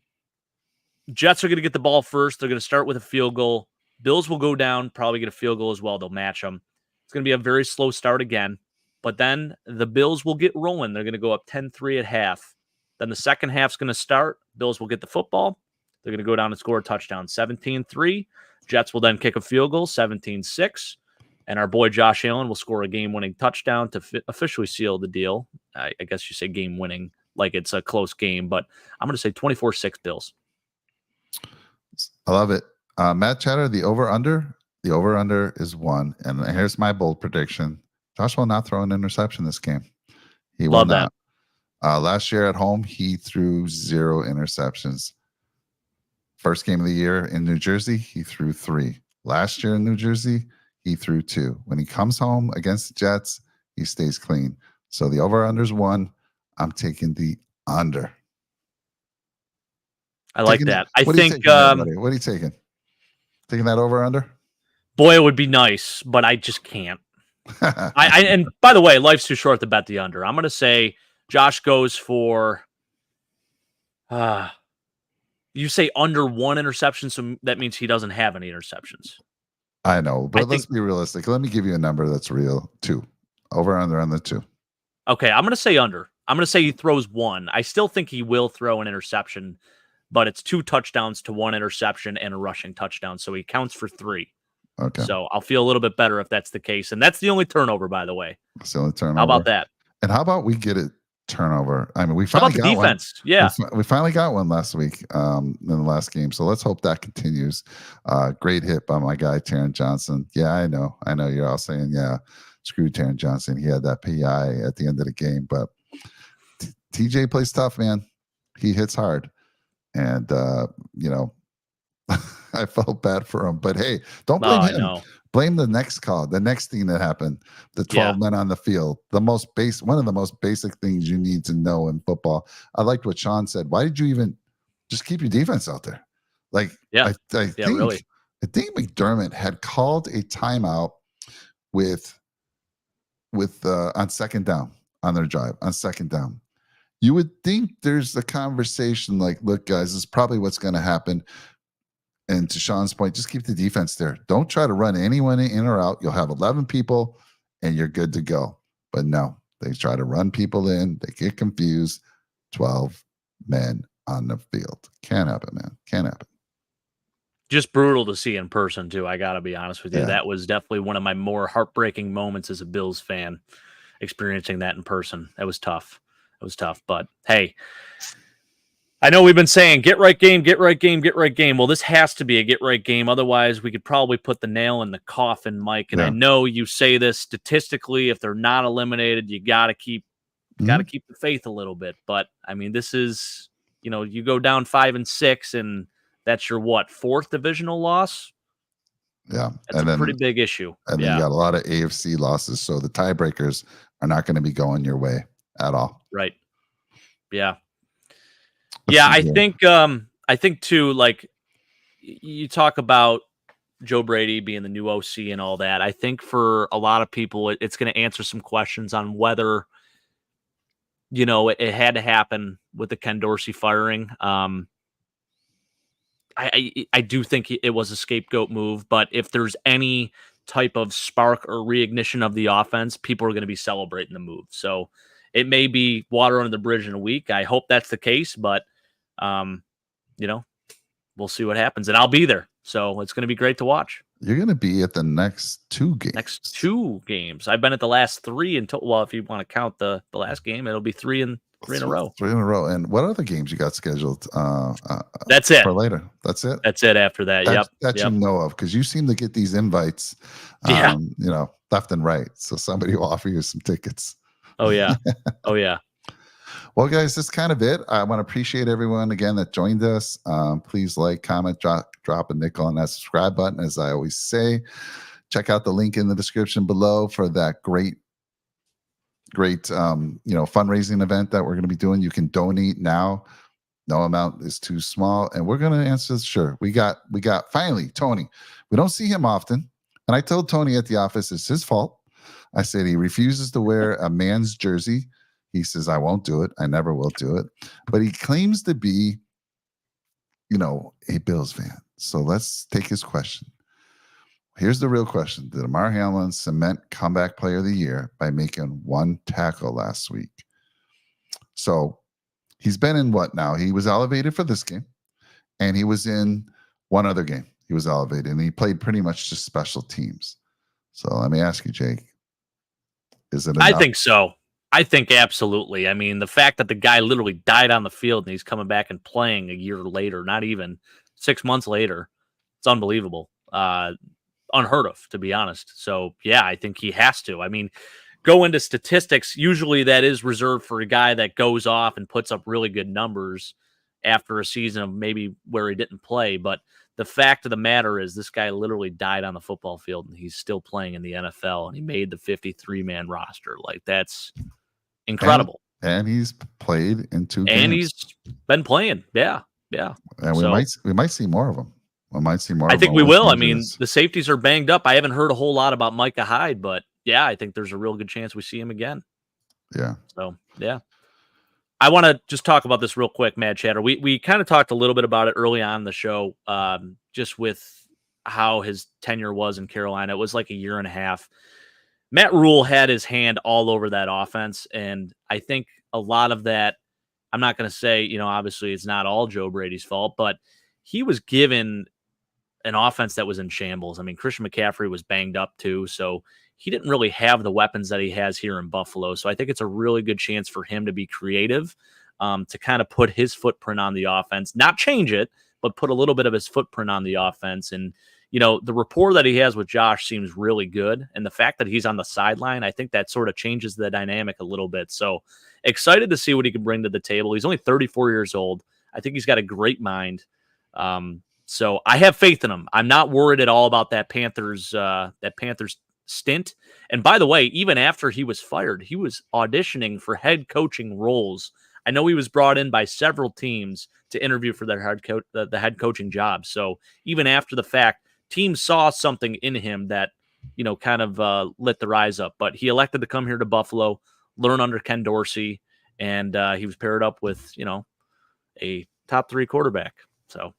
B: Jets are going to get the ball first. They're going to start with a field goal. Bills will go down, probably get a field goal as well. They'll match them. It's going to be a very slow start again. But then the Bills will get rolling. They're going to go up 10-3 at half. Then the second half's going to start. Bills will get the football. They're going to go down and score a touchdown, 17-3. Jets will then kick a field goal, 17-6. And our boy Josh Allen will score a game-winning touchdown to officially seal the deal. I guess you say game-winning like it's a close game, but I'm going to say 24-6 Bills.
A: I love it. Matt Chatter, the over-under. The over-under is 1. And here's my bold prediction. Josh will not throw an interception this game. He will not. Last year at home, he threw 0 interceptions. First game of the year in New Jersey, he threw 3. Last year in New Jersey, he threw 2. When he comes home against the Jets, he stays clean. So the over-under is 1. I'm taking the under.
B: I like that. I think.
A: What are you taking? Taking that over-under?
B: Boy, it would be nice, but I just can't. And by the way, life's too short to bet the under. I'm going to say Josh goes for. You say under 1 interception, so that means he doesn't have any interceptions.
A: I know, but let's be realistic. Let me give you a number that's real. 2. Over under on the 2.
B: Okay, I'm going to say under. I'm going to say he throws 1. I still think he will throw an interception, but it's 2 touchdowns to 1 interception and a rushing touchdown, so he counts for 3.
A: Okay.
B: So I'll feel a little bit better if that's the case. And that's the only turnover, by the way.
A: That's the only turnover.
B: How about that?
A: And how about we get it turnover? I mean, we finally got
B: defense?
A: One.
B: Yeah.
A: We finally got one last week in the last game. So let's hope that continues. Great hit by my guy, Taron Johnson. Yeah, I know. You're all saying, yeah, screw Taron Johnson. He had that PI at the end of the game. But TJ plays tough, man. He hits hard. And, I felt bad for him. But hey, don't blame him. Blame the next call, the next thing that happened, the 12 men on the field. One of the most basic things you need to know in football. I liked what Sean said. Why did you even just keep your defense out there? Like,
B: Yeah.
A: I think
B: Really.
A: McDermott had called a timeout with on second down on their drive on second down. You would think there's a conversation like, look, guys, this is probably what's going to happen. And to Sean's point, just keep the defense there. Don't try to run anyone in or out. You'll have 11 people and you're good to go. But no, they try to run people in. They get confused. 12 men on the field. Can't happen, man. Can't happen.
B: Just brutal to see in person, too. I got to be honest with you.
A: Yeah.
B: That was definitely one of my more heartbreaking moments as a Bills fan, experiencing that in person. That was tough. It was tough. But, hey, I know we've been saying get right game, get right game, get right game. Well, this has to be a get right game. Otherwise, we could probably put the nail in the coffin, Mike. And I know you say this statistically, if they're not eliminated, you got to keep the faith a little bit. But I mean, this is, you go down 5-6 and that's your fourth divisional loss.
A: Yeah.
B: That's a pretty big issue.
A: And then you got a lot of AFC losses. So the tiebreakers are not going to be going your way at all.
B: Right. Yeah. I think too, like you talk about Joe Brady being the new OC and all that. I think for a lot of people, it's going to answer some questions on whether, it had to happen with the Ken Dorsey firing. I do think it was a scapegoat move, but if there's any type of spark or reignition of the offense, people are going to be celebrating the move. So it may be water under the bridge in a week. I hope that's the case, but we'll see what happens, and I'll be there. So it's going to be great to watch.
A: You're going to be at the next two games.
B: I've been at the last three until, well, if you want to count the last game, it'll be three in a row.
A: 3 in a row. And what other games you got scheduled?
B: That's it
A: for later. That's it.
B: That's it after that.
A: That you know of, because you seem to get these invites, left and right. So somebody will offer you some tickets.
B: Oh yeah. Oh yeah.
A: Well, guys, that's kind of it. I want to appreciate everyone again that joined us. Please like, comment, drop a nickel on that subscribe button. As I always say, check out the link in the description below for that great fundraising event that we're going to be doing. You can donate now. No amount is too small, and we're going to answer. Sure, we got finally Tony. We don't see him often, and I told Tony at the office it's his fault. I said he refuses to wear a man's jersey. He says, I won't do it. I never will do it. But he claims to be, a Bills fan. So let's take his question. Here's the real question. Did Damar Hamlin cement comeback player of the year by making one tackle last week? So he's been in what now? He was elevated for this game, and he was in one other game. He was elevated, and he played pretty much just special teams. So let me ask you, Jake, is it enough?
B: I think so. I think absolutely. I mean, the fact that the guy literally died on the field and he's coming back and playing a year later, not even 6 months later, it's unbelievable. Unheard of, to be honest. So, yeah, I think he has to. I mean, go into statistics. Usually that is reserved for a guy that goes off and puts up really good numbers after a season of maybe where he didn't play. But the fact of the matter is this guy literally died on the football field and he's still playing in the NFL and he made the 53-man roster. Like, that's incredible.
A: And he's played in 2 games.
B: And he's been playing. Yeah.
A: And we might see more of him. We might see more.
B: I think we will. I mean, the safeties are banged up. I haven't heard a whole lot about Micah Hyde, but yeah, I think there's a real good chance we see him again.
A: Yeah.
B: So, yeah. I want to just talk about this real quick, Mad Chatter. We kind of talked a little bit about it early on in the show, just with how his tenure was in Carolina. It was like a year and a half. Matt Rule had his hand all over that offense, and I think a lot of that, I'm not going to say, obviously it's not all Joe Brady's fault, but he was given an offense that was in shambles. I mean, Christian McCaffrey was banged up too, so he didn't really have the weapons that he has here in Buffalo. So I think it's a really good chance for him to be creative, to kind of put his footprint on the offense, not change it, but put a little bit of his footprint on the offense. And, the rapport that he has with Josh seems really good. And the fact that he's on the sideline, I think that sort of changes the dynamic a little bit. So excited to see what he can bring to the table. He's only 34 years old. I think he's got a great mind. So I have faith in him. I'm not worried at all about that Panthers stint. And by the way, even after he was fired, he was auditioning for head coaching roles. I know he was brought in by several teams to interview for their the head coaching job. So even after the fact, teams saw something in him that kind of lit their eyes up. But he elected to come here to Buffalo, learn under Ken Dorsey, and he was paired up with a top 3 quarterback. So.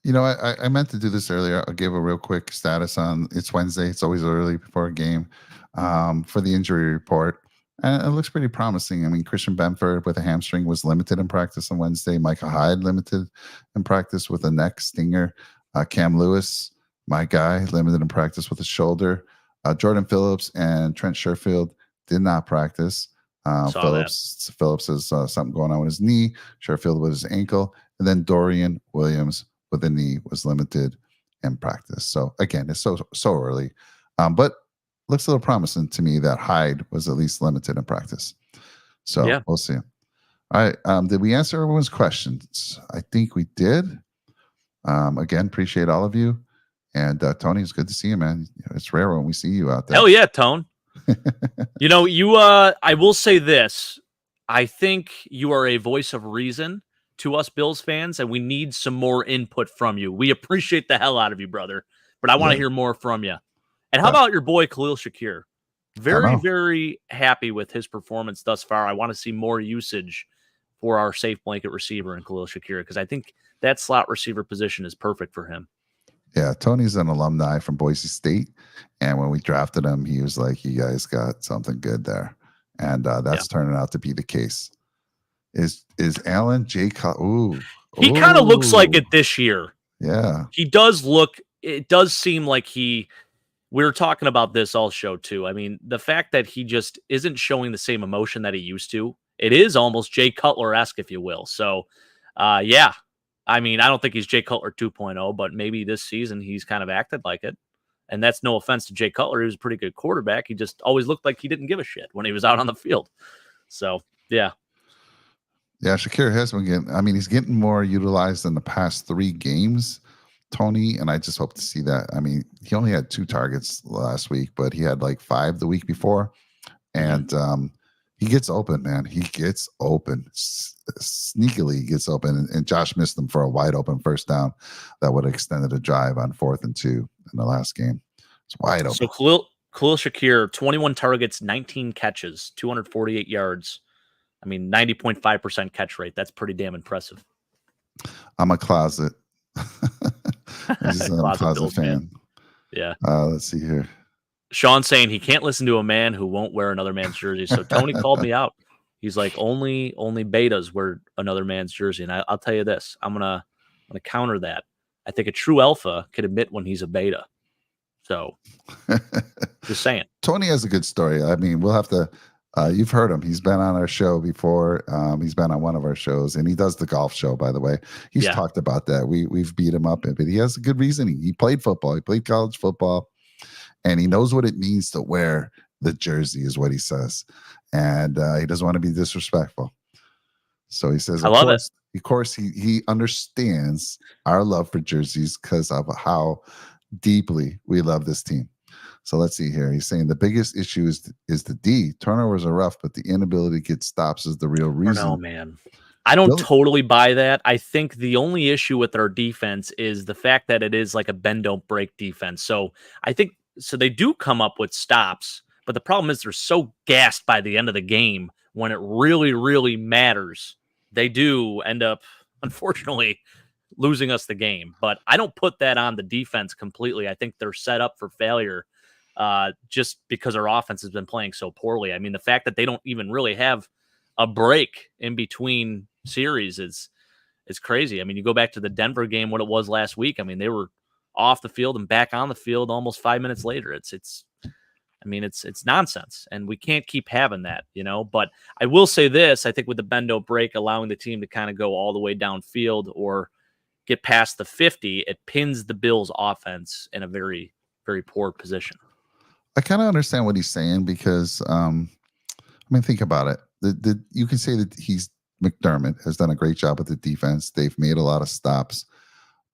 A: I meant to do this earlier. I'll give a real quick status on it's Wednesday. It's always early before a game for the injury report. And it looks pretty promising. I mean, Christian Benford with a hamstring was limited in practice on Wednesday. Micah Hyde limited in practice with a neck stinger. Cam Lewis, my guy, limited in practice with a shoulder. Jordan Phillips and Trent Sherfield did not practice. Phillips has something going on with his knee. Sherfield with his ankle. And then Dorian Williams with the knee was limited in practice. So again, it's so early, but looks a little promising to me that Hyde was at least limited in practice. So yeah. We'll see. All right. Did we answer everyone's questions? I think we did. Again, appreciate all of you. And Tony, it's good to see you, man. It's rare when we see you out there.
B: Hell yeah, Tone. I will say this. I think you are a voice of reason to us Bills fans, and we need some more input from you. We appreciate the hell out of you, brother, but I want to hear more from you. And how about your boy Khalil Shakir? Very, very happy with his performance thus far. I want to see more usage for our safe blanket receiver in Khalil Shakir, because I think that slot receiver position is perfect for him.
A: Yeah, Tony's an alumni from Boise State, and when we drafted him, he was like, you guys got something good there. And that's turning out to be the case. Is Allen J.
B: He kind of looks like it this year.
A: Yeah.
B: He does look, it does seem like we were talking about this all show too. I mean, the fact that he just isn't showing the same emotion that he used to, it is almost Jay Cutler-esque, if you will. So, yeah. I mean, I don't think he's Jay Cutler 2.0, but maybe this season he's kind of acted like it. And that's no offense to Jay Cutler. He was a pretty good quarterback. He just always looked like he didn't give a shit when he was out on the field. So, yeah.
A: Yeah, Shakir has been he's getting more utilized in the past 3 games, Tony, and I just hope to see that. I mean, he only had 2 targets last week, but he had like 5 the week before. And he gets open, man. He gets open. Sneakily gets open. And Josh missed him for a wide open first down that would have extended a drive on 4th and 2 in the last game. It's wide open.
B: So Khalil Shakir, 21 targets, 19 catches, 248 yards. I mean, 90.5% catch rate. That's pretty damn impressive.
A: I'm a closet. I'm a closet fan. Man.
B: Yeah.
A: Let's see here.
B: Sean saying he can't listen to a man who won't wear another man's jersey. So Tony called me out. He's like, only betas wear another man's jersey. And I'll tell you this. I'm gonna counter that. I think a true alpha could admit when he's a beta. So just saying.
A: Tony has a good story. I mean, we'll have to. You've heard him. He's been on our show before. He's been on one of our shows, and he does the golf show, by the way. He's talked about that. We've beat him up, but he has a good reasoning. He played football. He played college football, and he knows what it means to wear the jersey, is what he says. And he doesn't want to be disrespectful. So he says, of course, he understands our love for jerseys because of how deeply we love this team. So let's see here. He's saying the biggest issue is the D. Turnovers are rough, but the inability to get stops is the real reason.
B: No, man. I don't totally buy that. I think the only issue with our defense is the fact that it is like a bend don't break defense. So I think they do come up with stops, but the problem is they're so gassed by the end of the game when it really, really matters. They do end up, unfortunately, losing us the game. But I don't put that on the defense completely. I think they're set up for failure. Just because our offense has been playing so poorly. I mean, the fact that they don't even really have a break in between series is crazy. I mean, you go back to the Denver game, what it was last week. I mean, they were off the field and back on the field almost 5 minutes later. It's nonsense, and we can't keep having that, But I will say this: I think with the bendo break, allowing the team to kind of go all the way downfield or get past the 50, it pins the Bills' offense in a very, very poor position.
A: I kind of understand what he's saying because, think about it. You can say that McDermott has done a great job with the defense. They've made a lot of stops.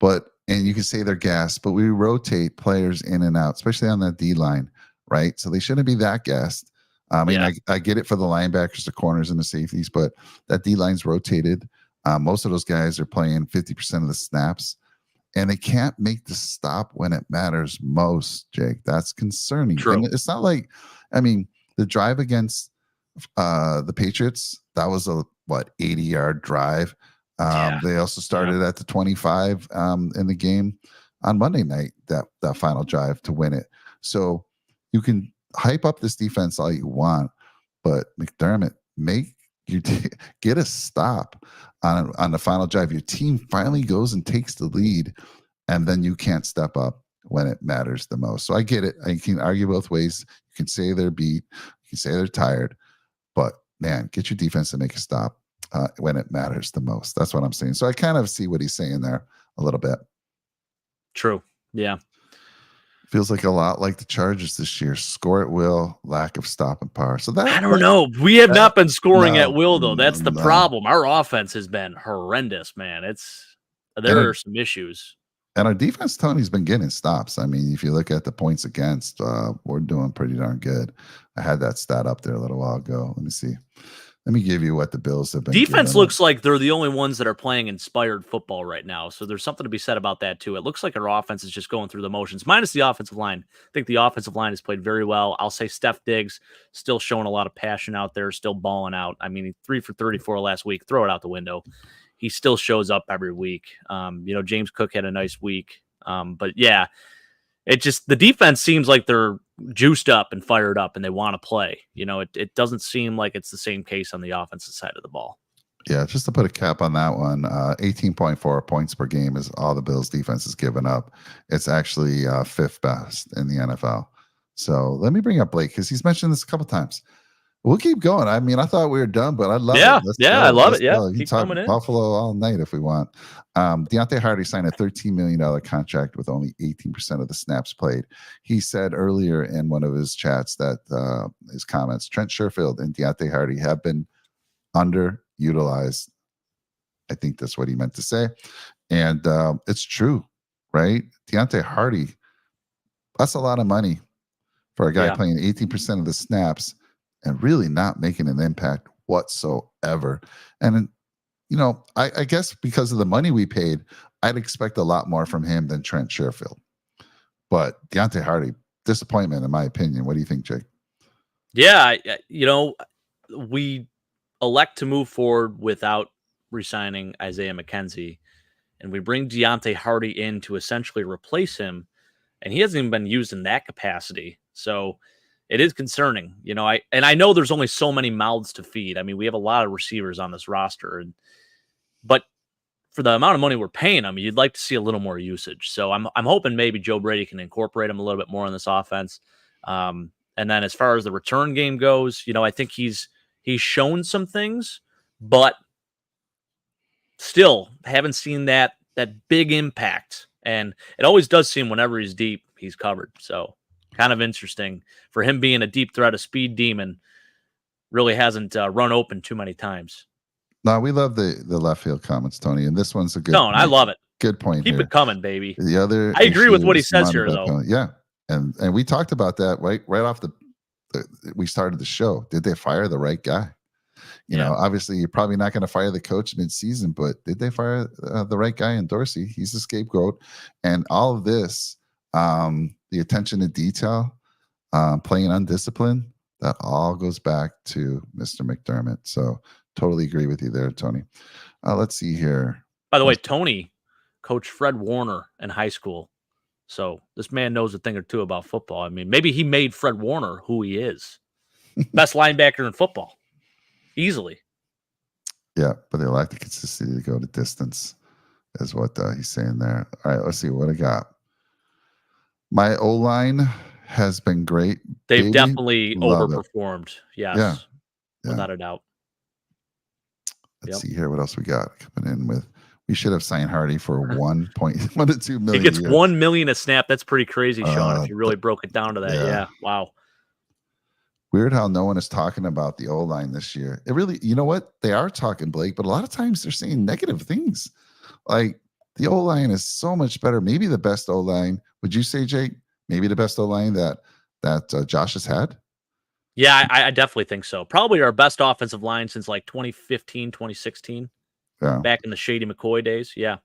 A: And you can say they're gassed, but we rotate players in and out, especially on that D line, right? So they shouldn't be that gassed. I mean,
B: Yeah.
A: I get it for the linebackers, the corners, and the safeties, but that D line's rotated. Most of those guys are playing 50% of the snaps, and they can't make the stop when it matters most, Jake. That's concerning.
B: True.
A: And it's not like, I mean, the drive against the Patriots, that was a 80-yard drive.
B: Yeah.
A: They also started at the 25 in the game on Monday night, that final drive to win it. So you can hype up this defense all you want, but McDermott, get a stop on the final drive. Your team finally goes and takes the lead, and then you can't step up when it matters the most. So I get it. I can argue both ways. You can say they're beat. You can say they're tired. But man, get your defense to make a stop when it matters the most. That's what I'm saying. So I kind of see what he's saying there a little bit.
B: True. Yeah.
A: Feels like a lot like the Chargers this year. Score at will, lack of stopping power. So
B: I don't know. We have not been scoring at will, though. That's the
A: no.
B: problem. Our offense has been horrendous, man. There are some issues.
A: And our defense, Tony's been getting stops. I mean, if you look at the points against, we're doing pretty darn good. I had that stat up there a little while ago. Let me see. Let me give you what the Bills have been.
B: Defense looks like they're the only ones that are playing inspired football right now. So there's something to be said about that, too. It looks like our offense is just going through the motions, minus the offensive line. I think the offensive line has played very well. I'll say Steph Diggs still showing a lot of passion out there, still balling out. I mean, 3 for 34 last week. Throw it out the window. He still shows up every week. James Cook had a nice week. But yeah, the defense seems like they're juiced up and fired up and they want to play. It doesn't seem like it's the same case on the offensive side of the ball.
A: Yeah, just to put a cap on that one, 18.4 points per game is all the Bills defense has given up. It's actually fifth best in the NFL. So let me bring up Blake because he's mentioned this a couple times. We'll keep going. I mean, I thought we were done, but I love it.
B: I love it. Yeah,
A: keep talking Buffalo all night if we want. Deontay Hardy signed a $13 million contract with only 18% of the snaps played. He said earlier in one of his chats that his comments, Trent Sherfield and Deontay Hardy have been underutilized. I think that's what he meant to say. And it's true, right? Deontay Hardy, that's a lot of money for a guy playing 18% of the snaps and really not making an impact whatsoever. And, I guess because of the money we paid, I'd expect a lot more from him than Trent Sherfield. But Deontay Hardy, disappointment in my opinion. What do you think, Jake?
B: Yeah, we elect to move forward without re-signing Isaiah McKenzie, and we bring Deontay Hardy in to essentially replace him, and he hasn't even been used in that capacity. So it is concerning, I know there's only so many mouths to feed. I mean, we have a lot of receivers on this roster, but for the amount of money we're paying them, you'd like to see a little more usage. So I'm hoping maybe Joe Brady can incorporate him a little bit more in this offense. And then as far as the return game goes, I think he's shown some things, but still haven't seen that big impact. And it always does seem whenever he's deep, he's covered. So kind of interesting for him being a deep threat, a speed demon, really hasn't run open too many times.
A: No, we love the left field comments, Tony, and this one's a good
B: point. I love it.
A: Good point.
B: Keep it coming, baby.
A: The other,
B: I agree with what he says here, though.
A: Penalty. Yeah, and we talked about that right off we started the show. Did they fire the right guy? Obviously, you're probably not going to fire the coach mid-season, but did they fire the right guy in Dorsey? He's the scapegoat, and all of this. The attention to detail, playing undisciplined, that all goes back to Mr. McDermott. So totally agree with you there, Tony. Let's see here.
B: By the way, Tony coached Fred Warner in high school. So this man knows a thing or two about football. I mean, maybe he made Fred Warner who he is. Best linebacker in football. Easily.
A: Yeah, but they lack the consistency to go to distance is what he's saying there. All right, let's see what I got. My O-line has been great.
B: They've definitely overperformed. Yes.
A: Yeah.
B: Without a doubt.
A: Let's see here what else we got coming in with. We should have signed Hardy for 1 to 2 million.
B: He gets $1 million a snap. That's pretty crazy, Sean, if you really broke it down to that. Yeah. Wow.
A: Weird how no one is talking about the O-line this year. It really, you know what? They are talking, Blake, but a lot of times they're saying negative things. Like, The O line is so much better. Maybe the best O line. Would you say, Jake? Maybe the best O line that Josh has had.
B: Yeah, I definitely think so. Probably our best offensive line since like 2015, 2016,
A: Yeah.
B: back in the Shady McCoy days. Yeah.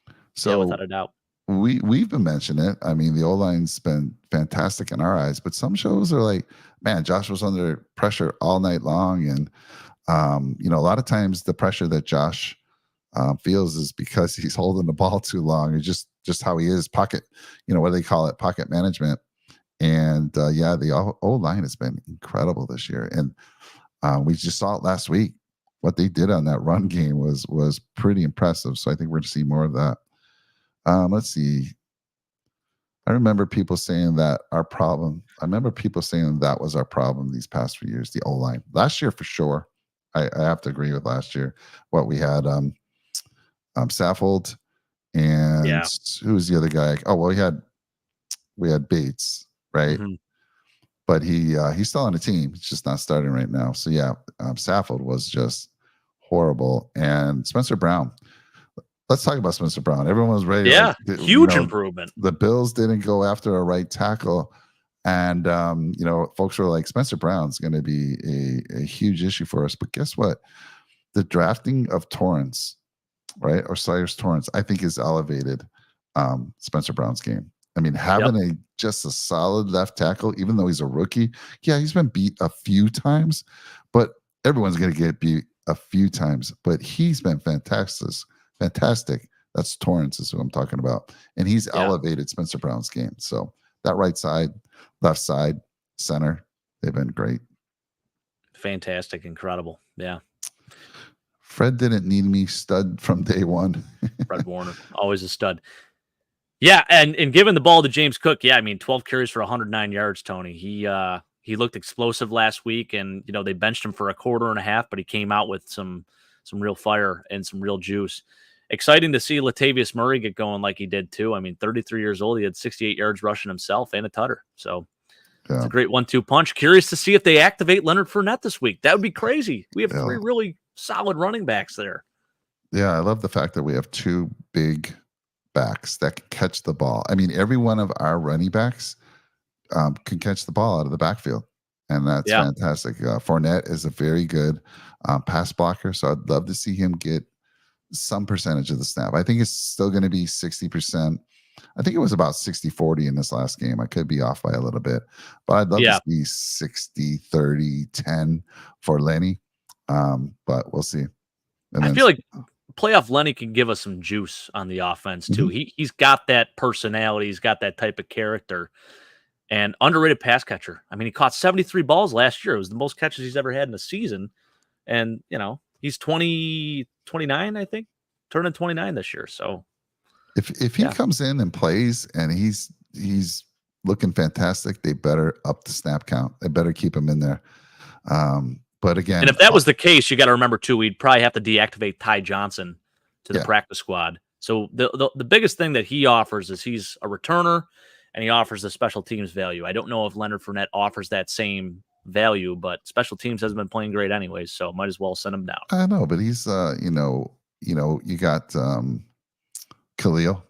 B: Yeah,
A: So
B: without a doubt.
A: we've been mentioning it. I mean, the O line's been fantastic in our eyes, but some shows are like, man, Josh was under pressure all night long, and a lot of times the pressure that Josh feels is because he's holding the ball too long. It's just how he is. Pocket, what do they call it? Pocket management. And yeah, the O line has been incredible this year, and we just saw it last week. What they did on that run game was pretty impressive. So I think we're going to see more of that. Let's see. I remember people saying that our problem. I remember people saying that was our problem these past few years, the O line. Last year for sure. I have to agree with last year. What we had, Saffold, and
B: Yeah.
A: who was the other guy? Oh well, we had Bates, right?
B: Hmm.
A: But he's still on the team. He's just not starting right now. So yeah, Saffold was just horrible, and Spencer Brown. Let's talk about Spencer Brown. Everyone was ready.
B: Yeah.
A: Like,
B: Huge improvement.
A: the Bills didn't go after a right tackle, and folks were like, Spencer Brown's going to be a huge issue for us. But guess what? The drafting of Torrance, right, or Cyrus Torrance, I think is elevated Spencer Brown's game. I mean, having just a solid left tackle, even though he's a rookie, yeah, he's been beat a few times, but everyone's going to get beat a few times. But he's been fantastic. That's Torrance is who I'm talking about, and he's elevated Spencer Brown's game. So that right side, left side, center, they've been great.
B: Fantastic, incredible. Yeah.
A: Fred didn't need me, stud from day one.
B: Fred Warner, always a stud. Yeah, and giving the ball to James Cook, yeah, I mean, 12 carries for 109 yards, Tony. He looked explosive last week, and they benched him for a quarter and a half, but he came out with some real fire and some real juice. Exciting to see Latavius Murray get going like he did too. I mean, 33 years old, he had 68 yards rushing himself and a tutter. So it's a great 1-2 punch. Curious to see if they activate Leonard Fournette this week. That would be crazy. We have three really solid running backs there.
A: Yeah, I love the fact that we have two big backs that can catch the ball. I mean, every one of our running backs can catch the ball out of the backfield, and that's fantastic. Fournette is a very good pass blocker, so I'd love to see him get some percentage of the snap. I think it's still going to be 60%. I think it was about 60-40 in this last game. I could be off by a little bit, but I'd love to see 60-30-10 for Lenny. But we'll see. And
B: I feel like playoff Lenny can give us some juice on the offense too. He's got that personality. He's got that type of character, and underrated pass catcher. I mean, he caught 73 balls last year. It was the most catches he's ever had in a season. And, he's 29, I think, turning 29 this year. So
A: if he comes in and plays and he's looking fantastic, they better up the snap count. They better keep him in there. But again,
B: and if that was the case, you got to remember too, we'd probably have to deactivate Ty Johnson to the practice squad. So the biggest thing that he offers is he's a returner and he offers the special teams value. I don't know if Leonard Fournette offers that same value, but special teams hasn't been playing great anyways, so might as well send him down.
A: I know, but he's you got Khalil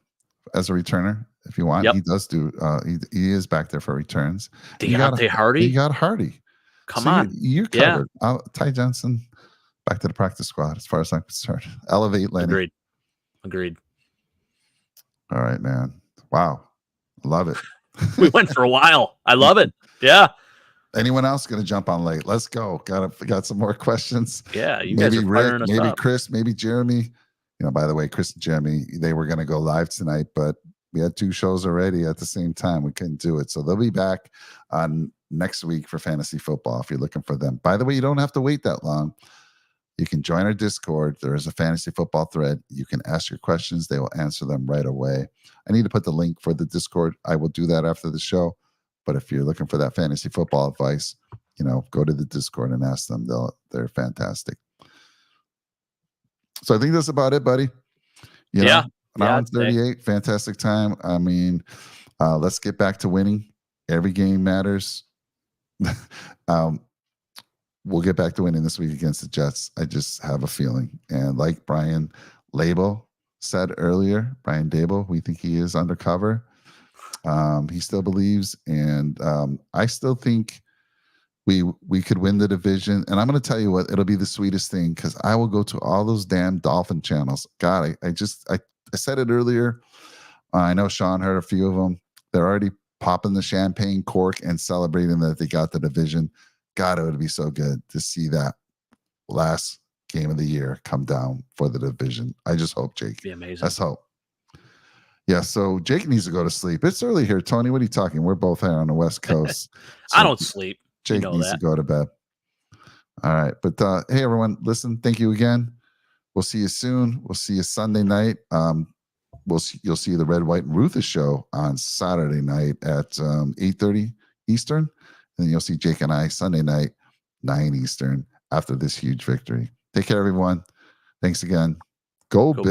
A: as a returner if you want. He does do he is back there for returns.
B: Deontay Hardy?
A: You got Hardy.
B: Come on.
A: You're covered. Ty Johnson back to the practice squad as far as I'm concerned. Elevate Lenny.
B: Agreed.
A: All right, man. Wow. Love it.
B: We went for a while. I love it. Yeah.
A: Anyone else going to jump on late? Let's go. Got some more questions.
B: Yeah, you guys are firing us
A: maybe
B: up.
A: Chris, maybe Jeremy. By the way, Chris and Jeremy, they were going to go live tonight, but we had two shows already at the same time. We couldn't do it. So they'll be back on next week for fantasy football if you're looking for them. By the way, you don't have to wait that long. You can join our Discord. There is a fantasy football thread. You can ask your questions. They will answer them right away. I need to put the link for the Discord. I will do that after the show. But if you're looking for that fantasy football advice, go to the Discord and ask them. They're fantastic. So I think that's about it, buddy. An hour and 38, fantastic time. I mean, let's get back to winning. Every game matters. We'll get back to winning this week against the Jets. I just have a feeling. And like Brian Label said earlier, Brian Dable, we think he is undercover. He still believes, and I still think we could win the division. And I'm going to tell you what, it'll be the sweetest thing because I will go to all those damn Dolphin channels. God, I said it earlier. I know Sean heard a few of them. They're already popping the champagne cork and celebrating that they got the division. God, it would be so good to see that last game of the year come down for the division. I just hope, Jake.
B: Be amazing.
A: Let's hope. Yeah, so Jake needs to go to sleep. It's early here, Tony. What are you talking? We're both here on the West Coast. So
B: I don't sleep.
A: Jake needs to go to bed. All right. But hey, everyone, listen, thank you again. We'll see you soon. We'll see you Sunday night. You'll see the Red, White, and Ruthless show on Saturday night at 8:30 Eastern. And then you'll see Jake and I Sunday night, 9 Eastern, after this huge victory. Take care, everyone. Thanks again. Go Bills.